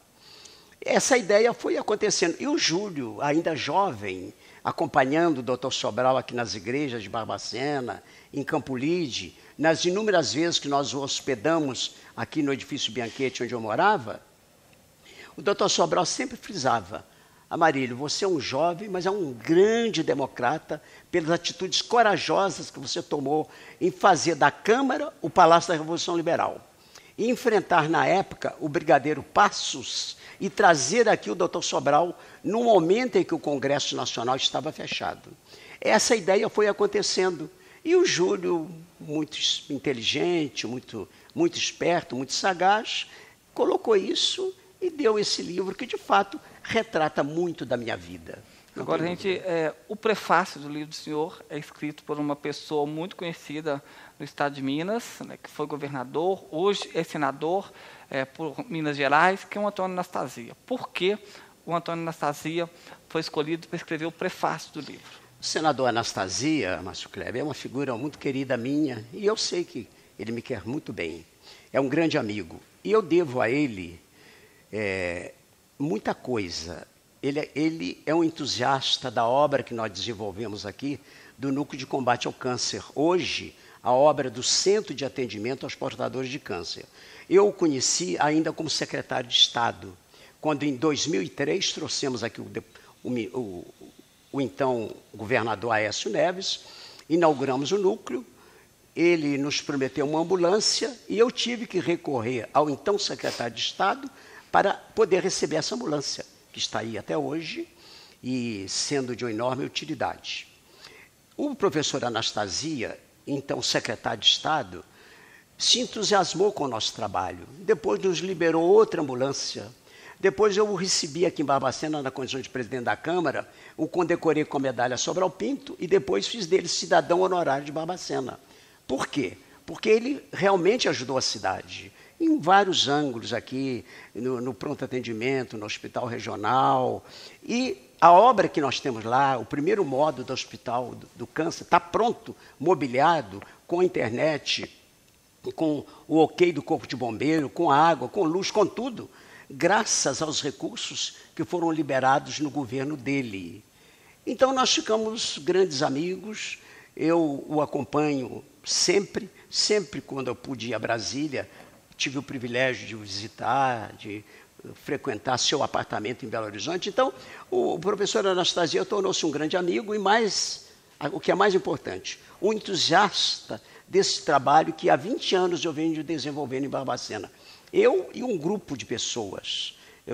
Essa ideia foi acontecendo. E o Júlio, ainda jovem, acompanhando o Dr. Sobral aqui nas igrejas de Barbacena, em Campo Lide, nas inúmeras vezes que nós o hospedamos aqui no edifício Bianchetti, onde eu morava, o Dr. Sobral sempre frisava: Amarílio, você é um jovem, mas é um grande democrata pelas atitudes corajosas que você tomou em fazer da Câmara o Palácio da Revolução Liberal. E enfrentar, na época, o brigadeiro Passos e trazer aqui o Dr. Sobral no momento em que o Congresso Nacional estava fechado. Essa ideia foi acontecendo. E o Júlio, muito inteligente, muito esperto, muito sagaz, colocou isso e deu esse livro que, de fato, retrata muito da minha vida. Agora, o prefácio do livro do senhor é escrito por uma pessoa muito conhecida no estado de Minas, né, que foi governador, hoje é senador por Minas Gerais, que é o Antônio Anastasia. Por que o Antônio Anastasia foi escolhido para escrever o prefácio do livro? O senador Anastasia, Márcio Kleber, é uma figura muito querida minha, e eu sei que ele me quer muito bem. É um grande amigo. E eu devo a ele muita coisa. Ele é um entusiasta da obra que nós desenvolvemos aqui, do Núcleo de Combate ao Câncer. Hoje, a obra do Centro de Atendimento aos Portadores de Câncer. Eu o conheci ainda como secretário de Estado, quando em 2003 trouxemos aqui o então governador Aécio Neves, inauguramos o núcleo, ele nos prometeu uma ambulância e eu tive que recorrer ao então secretário de Estado para poder receber essa ambulância, que está aí até hoje e sendo de uma enorme utilidade. O professor Anastasia, então secretário de Estado, se entusiasmou com o nosso trabalho. Depois nos liberou outra ambulância. Depois eu o recebi aqui em Barbacena, na condição de presidente da Câmara, o condecorei com a medalha Sobral Pinto e depois fiz dele cidadão honorário de Barbacena. Por quê? Porque ele realmente ajudou a cidade, em vários ângulos aqui, no pronto atendimento, no hospital regional. E a obra que nós temos lá, o primeiro módulo do Hospital do Câncer, está pronto, mobiliado, com internet, com o ok do Corpo de Bombeiro, com água, com luz, com tudo, graças aos recursos que foram liberados no governo dele. Então nós ficamos grandes amigos, eu o acompanho sempre quando eu pude ir a Brasília, tive o privilégio de o visitar, de frequentar seu apartamento em Belo Horizonte. Então, o professor Anastasia tornou-se um grande amigo e, o que é mais importante, um entusiasta desse trabalho que há 20 anos eu venho desenvolvendo em Barbacena. Eu e um grupo de pessoas. É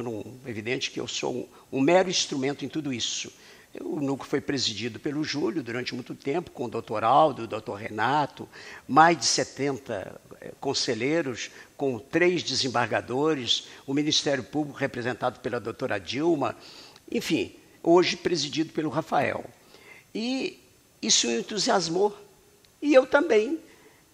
evidente que eu sou um mero instrumento em tudo isso. O núcleo foi presidido pelo Júlio durante muito tempo, com o doutor Aldo, o doutor Renato, mais de 70 conselheiros, com 3 desembargadores, o Ministério Público representado pela doutora Dilma, enfim, hoje presidido pelo Rafael. E isso me entusiasmou, e eu também.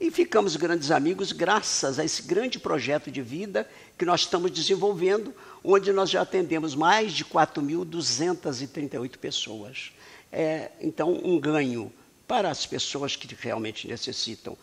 E ficamos grandes amigos graças a esse grande projeto de vida que nós estamos desenvolvendo, onde nós já atendemos mais de 4.238 pessoas. Então, um ganho para as pessoas que realmente necessitam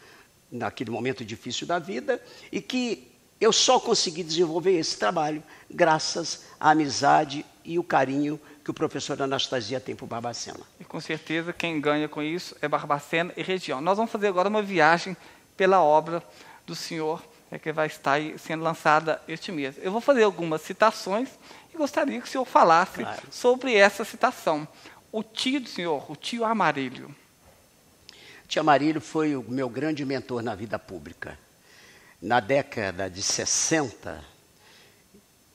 naquele momento difícil da vida e que eu só consegui desenvolver esse trabalho graças à amizade e o carinho que o professor Anastasia tem por Barbacena. E com certeza quem ganha com isso é Barbacena e região. Nós vamos fazer agora uma viagem pela obra do senhor, que vai estar aí sendo lançada este mês. Eu vou fazer algumas citações e gostaria que o senhor falasse sobre essa citação. O tio do senhor, o tio Amarílio. O tio Amarílio foi o meu grande mentor na vida pública. Na década de 60,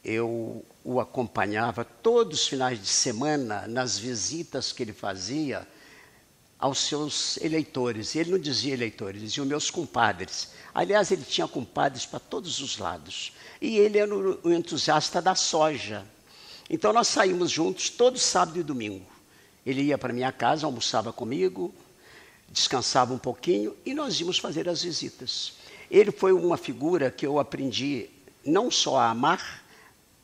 eu o acompanhava todos os finais de semana nas visitas que ele fazia aos seus eleitores. E ele não dizia eleitores, dizia os meus compadres. Aliás, ele tinha compadres para todos os lados. E ele era o entusiasta da soja. Então, nós saímos juntos todo sábado e domingo. Ele ia para minha casa, almoçava comigo, descansava um pouquinho e nós íamos fazer as visitas. Ele foi uma figura que eu aprendi não só a amar,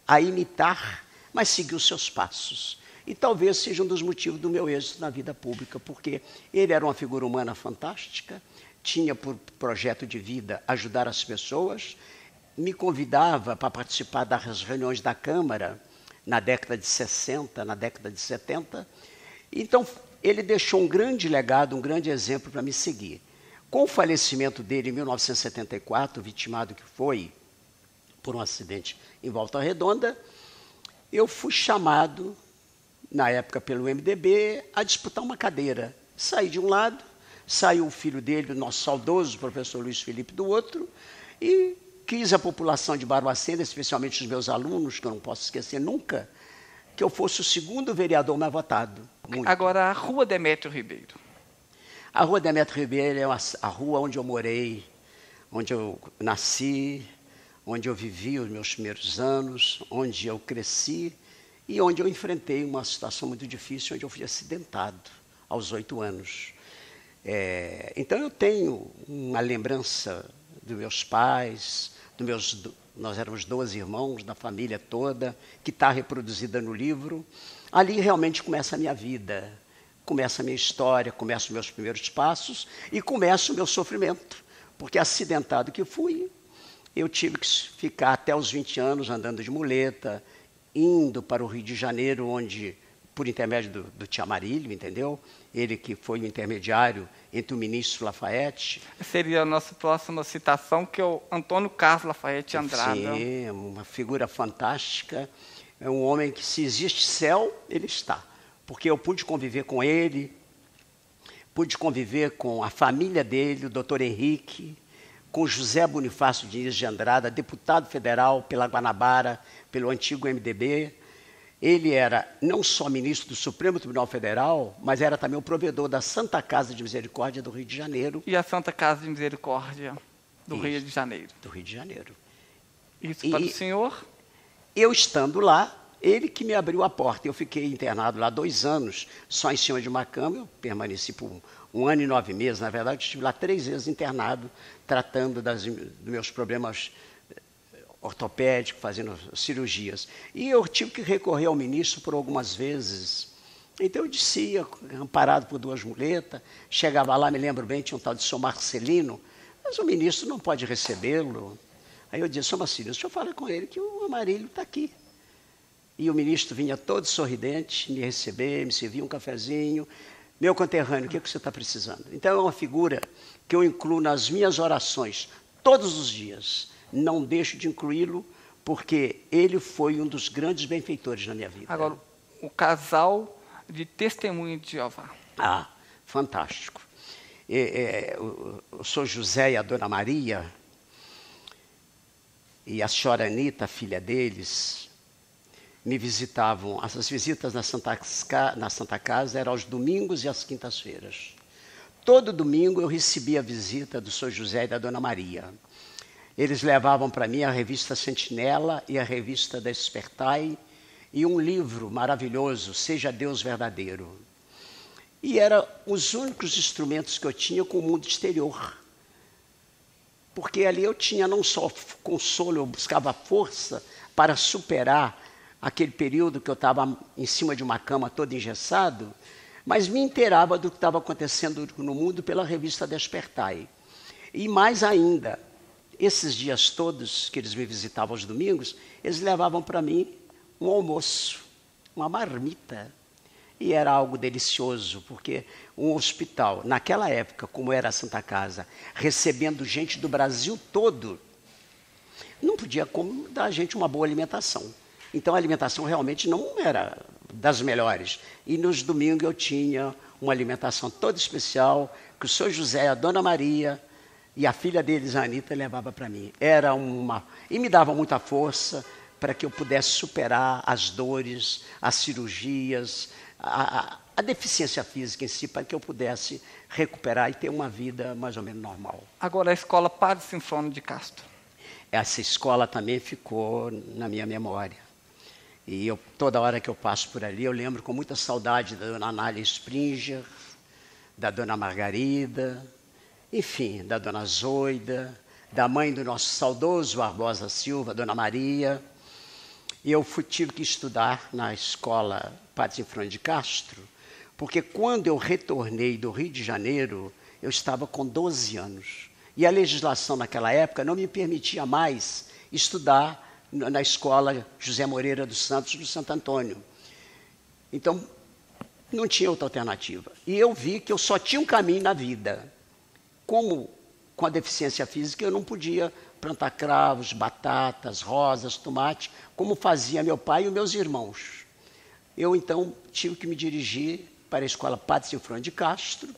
a imitar, mas seguir os seus passos. E talvez seja um dos motivos do meu êxito na vida pública, porque ele era uma figura humana fantástica, tinha por projeto de vida ajudar as pessoas, me convidava para participar das reuniões da Câmara na década de 60, na década de 70. Então, ele deixou um grande legado, um grande exemplo para me seguir. Com o falecimento dele em 1974, vitimado que foi por um acidente em Volta Redonda, eu fui chamado na época pelo MDB, a disputar uma cadeira. Saí de um lado, saiu o filho dele, o nosso saudoso professor Luiz Felipe, do outro, e quis a população de Barbacena, especialmente os meus alunos, que eu não posso esquecer nunca, que eu fosse o segundo vereador mais votado. Muito. Agora, a Rua Demétrio Ribeiro. A Rua Demétrio Ribeiro é a rua onde eu morei, onde eu nasci, onde eu vivi os meus primeiros anos, onde eu cresci e onde eu enfrentei uma situação muito difícil, onde eu fui acidentado aos 8 anos. Então eu tenho uma lembrança dos meus pais, nós éramos 12 irmãos, da família toda, que está reproduzida no livro. Ali realmente começa a minha vida, começa a minha história, começam os meus primeiros passos e começa o meu sofrimento. Porque acidentado que fui, eu tive que ficar até os 20 anos andando de muleta, indo para o Rio de Janeiro, onde, por intermédio do Tio Amarílio, entendeu? Ele que foi o intermediário entre o ministro Lafayette. Seria a nossa próxima citação, que é o Antônio Carlos Lafayette Andrada. Sim, uma figura fantástica. É um homem que, se existe céu, ele está. Porque eu pude conviver com ele, pude conviver com a família dele, o doutor Henrique, com José Bonifácio Diniz de Andrada, deputado federal pela Guanabara, pelo antigo MDB. Ele era não só ministro do Supremo Tribunal Federal, mas era também o provedor da Santa Casa de Misericórdia do Rio de Janeiro. E a Santa Casa de Misericórdia do Rio de Janeiro. Do Rio de Janeiro. Isso para o senhor? Eu estando lá, ele que me abriu a porta. Eu fiquei internado lá 2 anos, só em cima de uma cama. Eu permaneci por 1 ano e 9 meses. Na verdade, estive lá 3 vezes internado, tratando dos meus problemas ortopédicos, fazendo cirurgias. E eu tive que recorrer ao ministro por algumas vezes. Então eu descia, amparado por 2 muletas, chegava lá, me lembro bem, tinha um tal de Sr. Marcelino, mas o ministro não pode recebê-lo. Aí eu disse: Sr. Marcelino, deixa eu falar com ele que o Amarílio está aqui. E o ministro vinha todo sorridente me receber, me servia um cafezinho. Meu conterrâneo, o que você está precisando? Então é uma figura que eu incluo nas minhas orações todos os dias. Não deixo de incluí-lo, porque ele foi um dos grandes benfeitores na minha vida. Agora, o casal de testemunho de Jeová. Ah, fantástico. O Sr. José e a Dona Maria, e a senhora Anita, a filha deles, me visitavam. Essas visitas na Santa Casa eram aos domingos e às quintas-feiras. Todo domingo eu recebia a visita do Sr. José e da Dona Maria. Eles levavam para mim a revista Sentinela e a revista Despertai e um livro maravilhoso, Seja Deus Verdadeiro. E eram os únicos instrumentos que eu tinha com o mundo exterior. Porque ali eu tinha não só consolo, eu buscava força para superar aquele período que eu estava em cima de uma cama todo engessado, mas me inteirava do que estava acontecendo no mundo pela revista Despertai. E mais ainda, esses dias todos que eles me visitavam aos domingos, eles levavam para mim um almoço, uma marmita. E era algo delicioso, porque um hospital, naquela época, como era a Santa Casa, recebendo gente do Brasil todo, não podia como dar a gente uma boa alimentação. Então a alimentação realmente não era das melhores. E nos domingos eu tinha uma alimentação toda especial, que o Sr. José e a Dona Maria e a filha deles, a Anita, levava para mim. E me dava muita força para que eu pudesse superar as dores, as cirurgias, a deficiência física em si, para que eu pudesse recuperar e ter uma vida mais ou menos normal. Agora, a escola Padre Sinfônio de Castro. Essa escola também ficou na minha memória. E toda hora que eu passo por ali, eu lembro com muita saudade da Dona Anália Springer, da Dona Margarida, enfim, da Dona Zoida, da mãe do nosso saudoso Barbosa Silva, Dona Maria. E eu tive que estudar na escola Padre Sinfônio de Castro, porque quando eu retornei do Rio de Janeiro, eu estava com 12 anos. E a legislação naquela época não me permitia mais estudar na escola José Moreira dos Santos, do Santo Antônio. Então, não tinha outra alternativa. E eu vi que eu só tinha um caminho na vida. Como com a deficiência física, eu não podia plantar cravos, batatas, rosas, tomate, como fazia meu pai e os meus irmãos. eu então tive que me dirigir para a escola Padre Sinfrônio de Castro,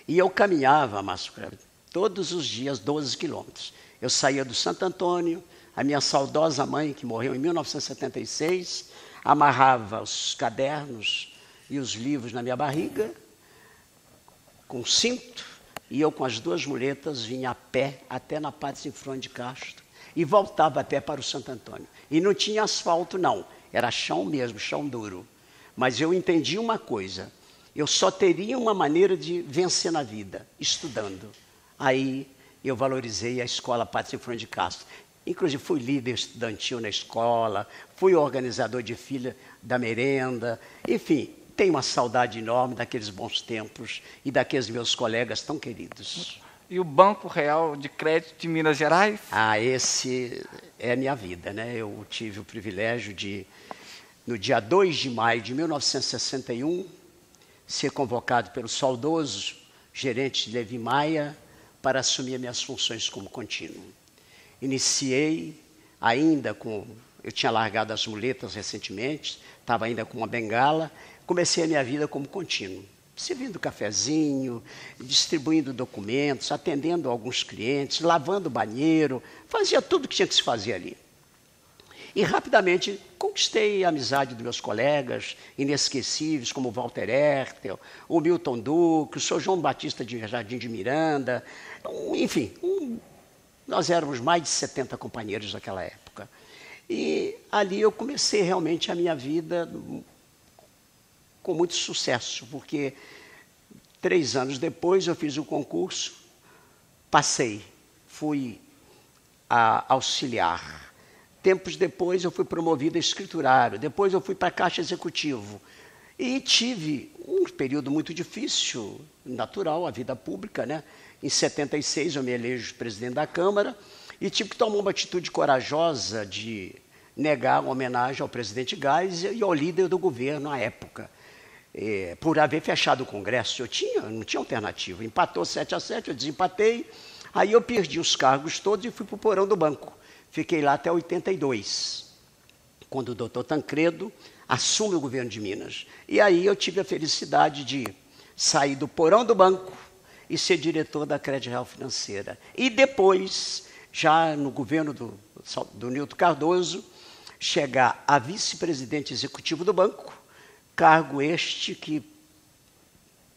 e eu caminhava, Márcio Cleber, todos os dias 12 quilômetros. Eu saía do Santo Antônio, a minha saudosa mãe, que morreu em 1976, amarrava os cadernos e os livros na minha barriga, com cinto, e eu com as duas muletas vinha a pé até na Padre Sinfrônio de Castro e voltava a pé para o Santo Antônio. E não tinha asfalto, não. Era chão mesmo, chão duro. Mas eu entendi uma coisa. Eu só teria uma maneira de vencer na vida, estudando. Aí eu valorizei a escola Padre Sinfrônio de Castro. Inclusive fui líder estudantil na escola, fui organizador de fila da merenda, enfim, tenho uma saudade enorme daqueles bons tempos e daqueles meus colegas tão queridos. E o Banco Real de Crédito de Minas Gerais? Ah, esse é a minha vida, né? Eu tive o privilégio de, no dia 2 de maio de 1961, ser convocado pelo saudoso gerente Levi Maia para assumir minhas funções como contínuo. Iniciei ainda com... Eu tinha largado as muletas recentemente, estava ainda com uma bengala, comecei a minha vida como contínuo, servindo cafezinho, distribuindo documentos, atendendo alguns clientes, lavando o banheiro, fazia tudo que tinha que se fazer ali. E rapidamente conquistei a amizade dos meus colegas inesquecíveis, como o Walter Hertel, o Milton Duque, o Sr. João Batista de Jardim de Miranda, enfim, nós éramos mais de 70 companheiros naquela época. E ali eu comecei realmente a minha vida com muito sucesso, porque 3 anos depois eu fiz o concurso, passei, fui auxiliar. Tempos depois eu fui promovido a escriturário, depois eu fui para a Caixa Executivo. E tive um período muito difícil, natural, a vida pública, né? Em 76 eu me elejo presidente da Câmara e tive que tomar uma atitude corajosa de negar uma homenagem ao presidente Geisel e ao líder do governo à época. Por haver fechado o Congresso, não tinha alternativa. Empatou 7-7, eu desempatei, aí eu perdi os cargos todos e fui para o porão do banco. Fiquei lá até 82, quando o doutor Tancredo assume o governo de Minas. E aí eu tive a felicidade de sair do porão do banco e ser diretor da Crédito Real Financeira. E depois, já no governo do Nilton Cardoso, chegar a vice-presidente executivo do banco, cargo este que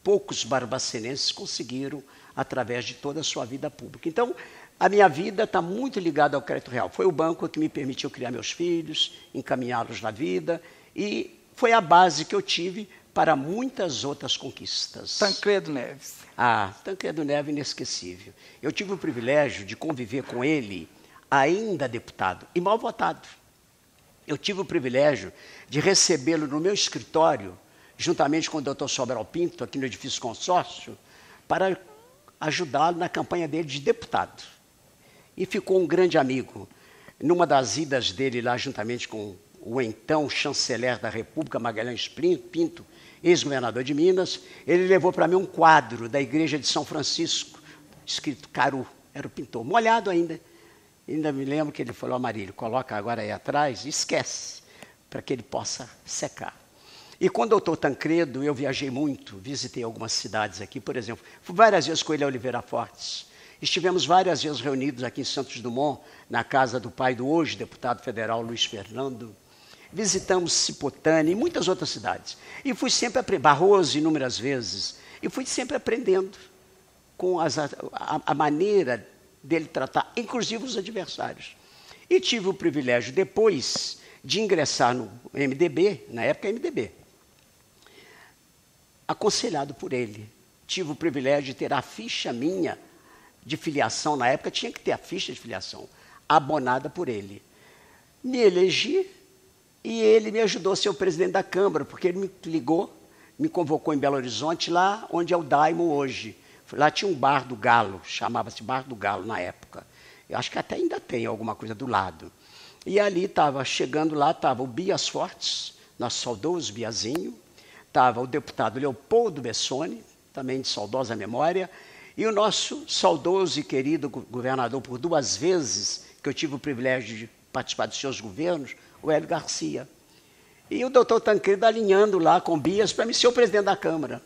poucos barbacenenses conseguiram através de toda a sua vida pública. Então, a minha vida está muito ligada ao Crédito Real. Foi o banco que me permitiu criar meus filhos, encaminhá-los na vida, e foi a base que eu tive para muitas outras conquistas. Tancredo Neves. Tancredo Neves, inesquecível. Eu tive o privilégio de conviver com ele, ainda deputado, e mal votado. Eu tive o privilégio de recebê-lo no meu escritório, juntamente com o Dr. Sobral Pinto, aqui no edifício Consórcio, para ajudá-lo na campanha dele de deputado. E ficou um grande amigo. Numa das idas dele lá, juntamente com o então chanceler da República, Magalhães Pinto, ex-governador de Minas, ele levou para mim um quadro da igreja de São Francisco, escrito Caru, era o pintor, molhado ainda. Ainda me lembro que ele falou, Amarílio, coloca agora aí atrás e esquece, para que ele possa secar. E com o doutor Tancredo, eu viajei muito, visitei algumas cidades aqui, por exemplo, fui várias vezes com ele a Oliveira Fortes, estivemos várias vezes reunidos aqui em Santos Dumont, na casa do pai do hoje deputado federal Luiz Fernando, visitamos Cipotânea e muitas outras cidades. E fui sempre Barroso inúmeras vezes. E fui sempre aprendendo com a maneira dele tratar, inclusive os adversários. E tive o privilégio, depois, de ingressar no MDB, na época MDB, aconselhado por ele. Tive o privilégio de ter a ficha minha de filiação, na época tinha que ter a ficha de filiação, abonada por ele. Me elegi, e ele me ajudou a ser o presidente da Câmara, porque ele me ligou, me convocou em Belo Horizonte, lá onde é o Daimo hoje. Lá tinha um bar do Galo, chamava-se Bar do Galo na época. Eu acho que até ainda tem alguma coisa do lado. E ali chegando lá, estava o Bias Fortes, nosso saudoso Biazinho, estava o deputado Leopoldo Bessone, também de saudosa memória, e o nosso saudoso e querido governador, por 2 vezes, que eu tive o privilégio de participar dos seus governos, o Hélio Garcia. E o doutor Tancredo alinhando lá com o Bias para me ser o presidente da Câmara.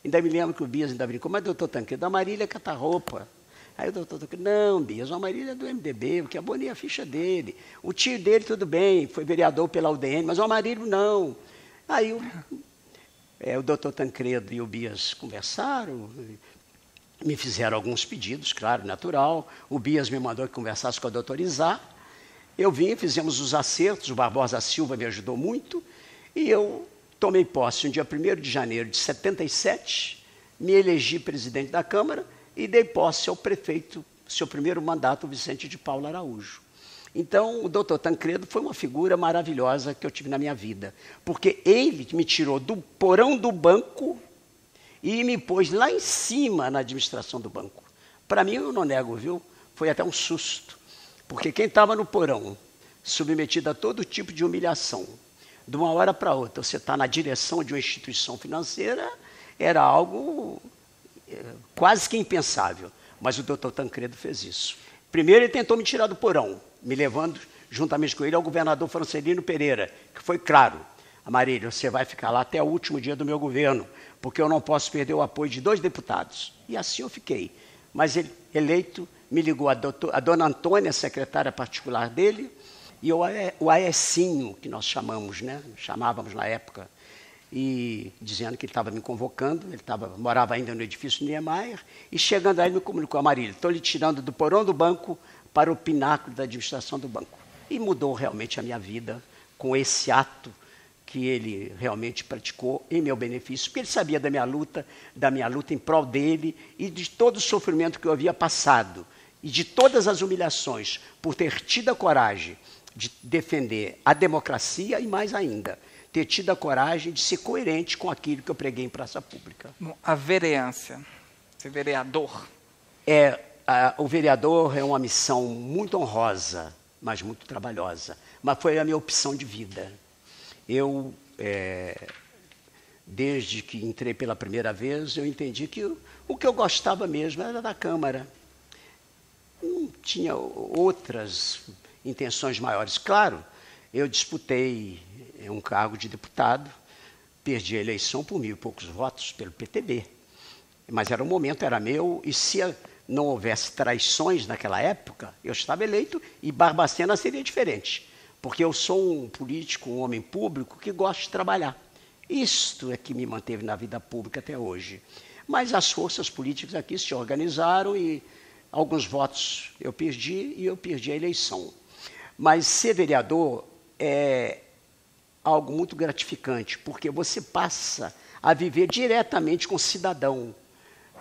Ainda me lembro que o Bias ainda brincou, mas doutor Tancredo, a Marília cata roupa. Aí o doutor Tancredo, não, Bias, a Marília é do MDB, o que abonei a ficha dele. O tio dele, tudo bem, foi vereador pela UDN, mas o Amarílio não. Aí o doutor Tancredo e o Bias conversaram, me fizeram alguns pedidos, claro, natural. O Bias me mandou que conversasse com a doutora Izá. Eu vim, fizemos os acertos, o Barbosa Silva me ajudou muito, e eu tomei posse no dia 1º de janeiro de 77, me elegi presidente da Câmara e dei posse ao prefeito, seu primeiro mandato, Vicente de Paula Araújo. Então, o doutor Tancredo foi uma figura maravilhosa que eu tive na minha vida, porque ele me tirou do porão do banco e me pôs lá em cima na administração do banco. Para mim, eu não nego, viu? Foi até um susto, porque quem estava no porão, submetido a todo tipo de humilhação, de uma hora para outra, você está na direção de uma instituição financeira, era algo quase que impensável. Mas o doutor Tancredo fez isso. Primeiro, ele tentou me tirar do porão, me levando, juntamente com ele, ao governador Francelino Pereira, que foi claro: Amarílio, você vai ficar lá até o último dia do meu governo, porque eu não posso perder o apoio de 2 deputados. E assim eu fiquei. Mas ele, eleito, me ligou a dona Antônia, secretária particular dele, e o Aecinho, que nós chamávamos na época, e dizendo que ele estava me convocando, ele morava ainda no edifício Niemeyer, e chegando aí ele me comunicou: Amarílio, estou lhe tirando do porão do banco para o pináculo da administração do banco. E mudou realmente a minha vida com esse ato que ele realmente praticou em meu benefício, porque ele sabia da minha luta em prol dele e de todo o sofrimento que eu havia passado e de todas as humilhações por ter tido a coragem de defender a democracia e, mais ainda, ter tido a coragem de ser coerente com aquilo que eu preguei em praça pública. A vereança, ser vereador. O vereador é uma missão muito honrosa, mas muito trabalhosa. Mas foi a minha opção de vida. Eu, desde que entrei pela primeira vez, eu entendi que o que eu gostava mesmo era da Câmara. Não tinha outras intenções maiores. Claro, eu disputei um cargo de deputado, perdi a eleição por 1.000 e poucos votos pelo PTB. Mas o momento era meu, e se não houvesse traições naquela época, eu estava eleito e Barbacena seria diferente. Porque eu sou um político, um homem público que gosta de trabalhar. Isto é que me manteve na vida pública até hoje. Mas as forças políticas aqui se organizaram e alguns votos eu perdi e eu perdi a eleição. Mas ser vereador é algo muito gratificante, porque você passa a viver diretamente com o cidadão,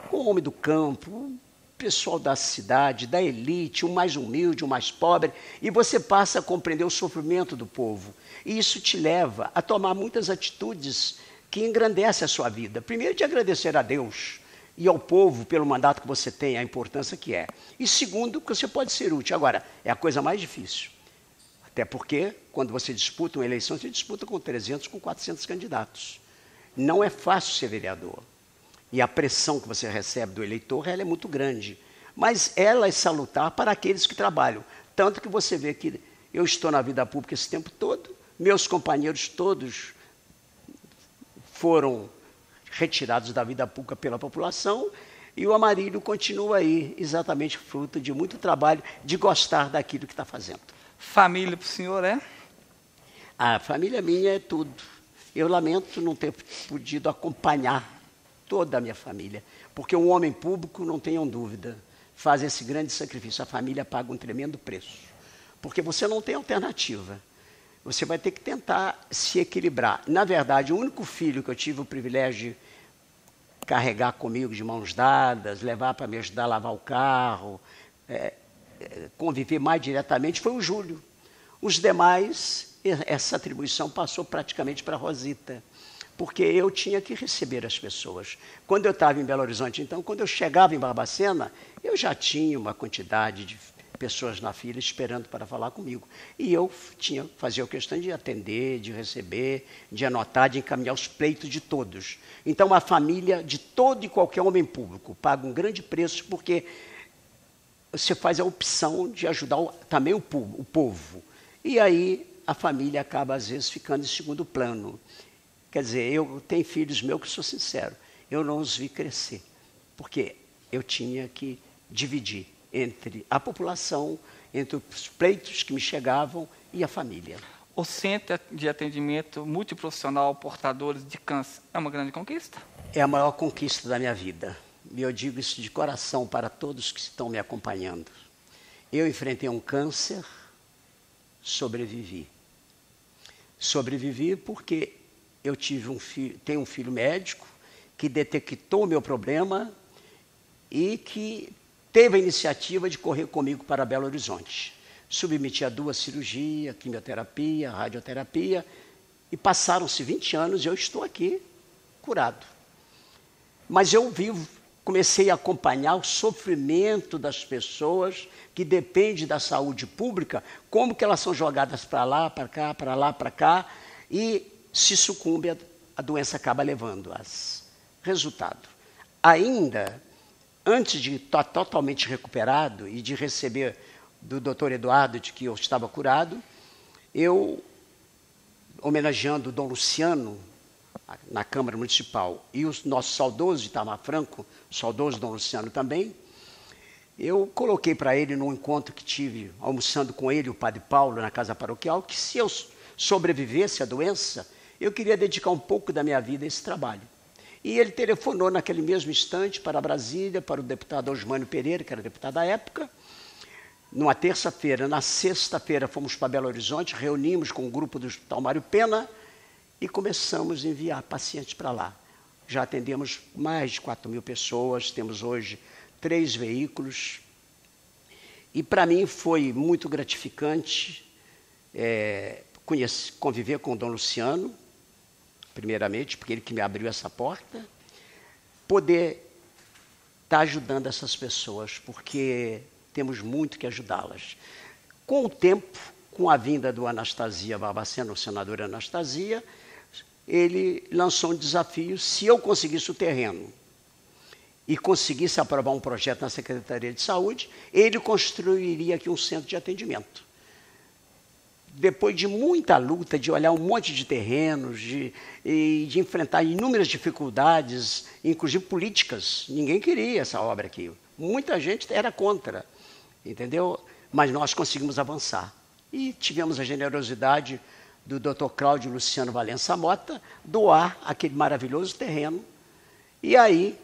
com o homem do campo, o pessoal da cidade, da elite, o mais humilde, o mais pobre, e você passa a compreender o sofrimento do povo. E isso te leva a tomar muitas atitudes que engrandecem a sua vida. Primeiro, de agradecer a Deus e ao povo pelo mandato que você tem, a importância que é. E segundo, que você pode ser útil. Agora, é a coisa mais difícil. Até porque, quando você disputa uma eleição, você disputa com 300, com 400 candidatos. Não é fácil ser vereador. E a pressão que você recebe do eleitor, ela é muito grande. Mas ela é salutar para aqueles que trabalham. Tanto que você vê que eu estou na vida pública esse tempo todo, meus companheiros todos foram retirados da vida pública pela população, e o Amarílio continua aí, exatamente fruto de muito trabalho, de gostar daquilo que está fazendo. Família para o senhor é? A família minha é tudo. Eu lamento não ter podido acompanhar toda a minha família, porque um homem público, não tenham dúvida, faz esse grande sacrifício. A família paga um tremendo preço, porque você não tem alternativa. Você vai ter que tentar se equilibrar. Na verdade, o único filho que eu tive o privilégio de carregar comigo de mãos dadas, levar para me ajudar a lavar o carro, conviver mais diretamente, foi o Júlio. Os demais, essa atribuição passou praticamente para a Rosita, porque eu tinha que receber as pessoas. Quando eu estava em Belo Horizonte, então, quando eu chegava em Barbacena, eu já tinha uma quantidade de pessoas na fila esperando para falar comigo. E eu fazia questão de atender, de receber, de anotar, de encaminhar os pleitos de todos. Então, a família de todo e qualquer homem público paga um grande preço, porque você faz a opção de ajudar também o povo. E aí a família acaba, às vezes, ficando em segundo plano. Quer dizer, eu tenho filhos meus que, sou sincero, eu não os vi crescer, porque eu tinha que dividir entre a população, entre os pleitos que me chegavam e a família. O Centro de Atendimento Multiprofissional Portadores de Câncer é uma grande conquista? É a maior conquista da minha vida. E eu digo isso de coração para todos que estão me acompanhando. Eu enfrentei um câncer, sobrevivi. Sobrevivi porque eu tenho um filho médico que detectou o meu problema e que teve a iniciativa de correr comigo para Belo Horizonte. Submeti a 2 cirurgias, quimioterapia, radioterapia, e passaram-se 20 anos e eu estou aqui curado. Mas eu comecei a acompanhar o sofrimento das pessoas que depende da saúde pública, como que elas são jogadas para lá, para cá, para lá, para cá, e se sucumbe, a doença acaba levando-as. Resultado, ainda antes de estar totalmente recuperado e de receber do Dr. Eduardo de que eu estava curado, eu, homenageando o Dom Luciano, na Câmara Municipal, e o nosso saudoso Itamar Franco, o saudoso Dom Luciano também, eu coloquei para ele, num encontro que tive, almoçando com ele, o Padre Paulo, na Casa Paroquial, que se eu sobrevivesse à doença, eu queria dedicar um pouco da minha vida a esse trabalho. E ele telefonou naquele mesmo instante para Brasília, para o deputado Osmânio Pereira, que era deputado à época, numa terça-feira. Na sexta-feira fomos para Belo Horizonte, reunimos com o grupo do Hospital Mário Pena e começamos a enviar pacientes para lá. Já atendemos mais de 4.000 pessoas, temos hoje 3 veículos. E para mim foi muito gratificante conviver com o Dom Luciano, primeiramente, porque ele que me abriu essa porta, poder estar ajudando essas pessoas, porque temos muito que ajudá-las. Com o tempo, com a vinda do Anastasia Barbacena, o senador Anastasia, ele lançou um desafio: se eu conseguisse o terreno e conseguisse aprovar um projeto na Secretaria de Saúde, ele construiria aqui um centro de atendimento. Depois de muita luta, de olhar um monte de terrenos, de enfrentar inúmeras dificuldades, inclusive políticas, ninguém queria essa obra aqui. Muita gente era contra, entendeu? Mas nós conseguimos avançar. E tivemos a generosidade do Dr. Cláudio Luciano Valença Mota doar aquele maravilhoso terreno. E aí,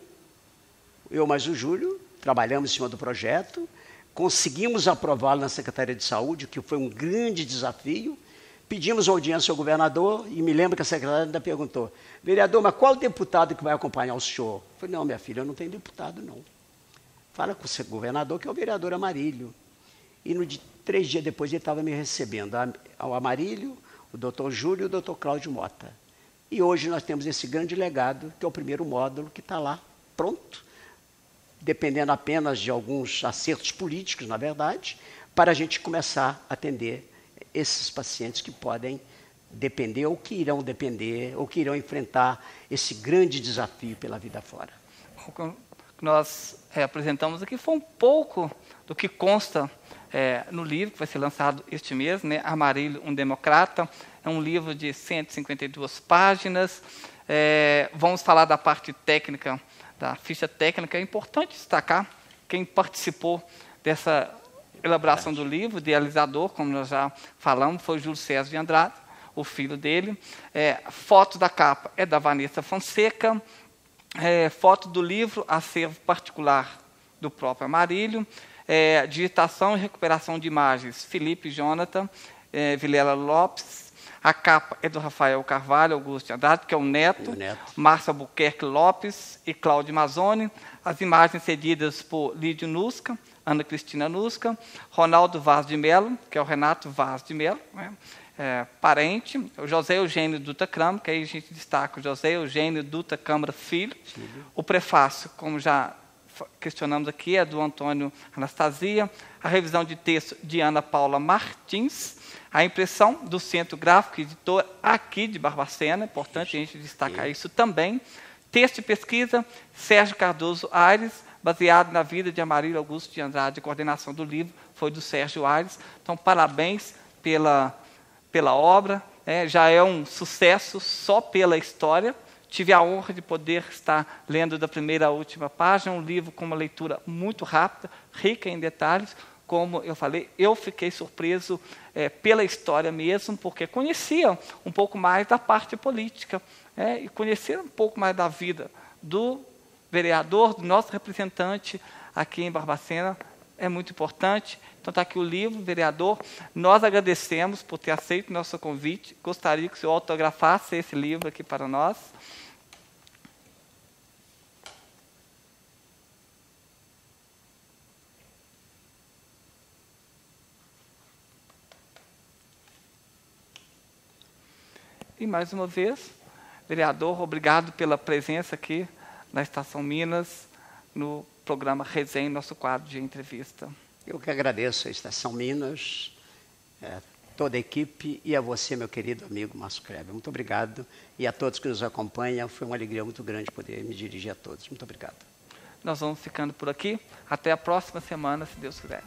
eu mais o Júlio, trabalhamos em cima do projeto, conseguimos aprová-lo na Secretaria de Saúde, que foi um grande desafio. Pedimos audiência ao governador e me lembro que a secretária ainda perguntou: vereador, mas qual deputado que vai acompanhar o senhor? Eu falei: não, minha filha, eu não tenho deputado, não. Fala com o governador, que é o vereador Amarílio. E 3 dias depois ele estava me recebendo, ao Amarílio, o doutor Júlio e o doutor Cláudio Mota. E hoje nós temos esse grande legado, que é o primeiro módulo que está lá, pronto, dependendo apenas de alguns acertos políticos, na verdade, para a gente começar a atender esses pacientes que podem depender, ou que irão depender, ou que irão enfrentar esse grande desafio pela vida fora. O que nós apresentamos aqui foi um pouco do que consta no livro, que vai ser lançado este mês, né? Amarílio, um Democrata. É um livro de 152 páginas. Vamos falar da parte técnica, da ficha técnica. É importante destacar quem participou dessa elaboração do livro, o idealizador, como nós já falamos, foi o Júlio César de Andrade, o filho dele. Foto da capa é da Vanessa Fonseca. Foto do livro, acervo particular do próprio Amarílio. Digitação e recuperação de imagens, Felipe Jonathan, Vilela Lopes. A capa é do Rafael Carvalho Augusto de Andrade, que é o neto. Márcia Albuquerque Lopes e Cláudio Mazzoni. As imagens cedidas por Lídio Nusca, Ana Cristina Nusca, Ronaldo Vaz de Mello, que é o Renato Vaz de Mello, né? Parente, o José Eugênio Dutra Câmara, que aí a gente destaca o José Eugênio Dutra Câmara Filho. O prefácio, como já questionamos aqui, é do Antônio Anastasia. A revisão de texto de Ana Paula Martins. A impressão do Centro Gráfico Editor aqui de Barbacena, importante a gente destacar isso também. Texto e pesquisa, Sérgio Cardoso Aires, baseado na vida de Amarílio Augusto de Andrade. A coordenação do livro foi do Sérgio Aires. Então, parabéns pela obra, já é um sucesso só pela história. Tive a honra de poder estar lendo da primeira à última página, um livro com uma leitura muito rápida, rica em detalhes. Como eu falei, eu fiquei surpreso pela história mesmo, porque conhecia um pouco mais da parte política, e conhecer um pouco mais da vida do vereador, do nosso representante aqui em Barbacena, é muito importante. Então está aqui o livro, vereador. Nós agradecemos por ter aceito o nosso convite. Gostaria que o senhor autografasse esse livro aqui para nós. E mais uma vez, vereador, obrigado pela presença aqui na Estação Minas, no programa Resenha, nosso quadro de entrevista. Eu que agradeço a Estação Minas, toda a equipe e a você, meu querido amigo Márcio Kleber. Muito obrigado. E a todos que nos acompanham, foi uma alegria muito grande poder me dirigir a todos. Muito obrigado. Nós vamos ficando por aqui. Até a próxima semana, se Deus quiser.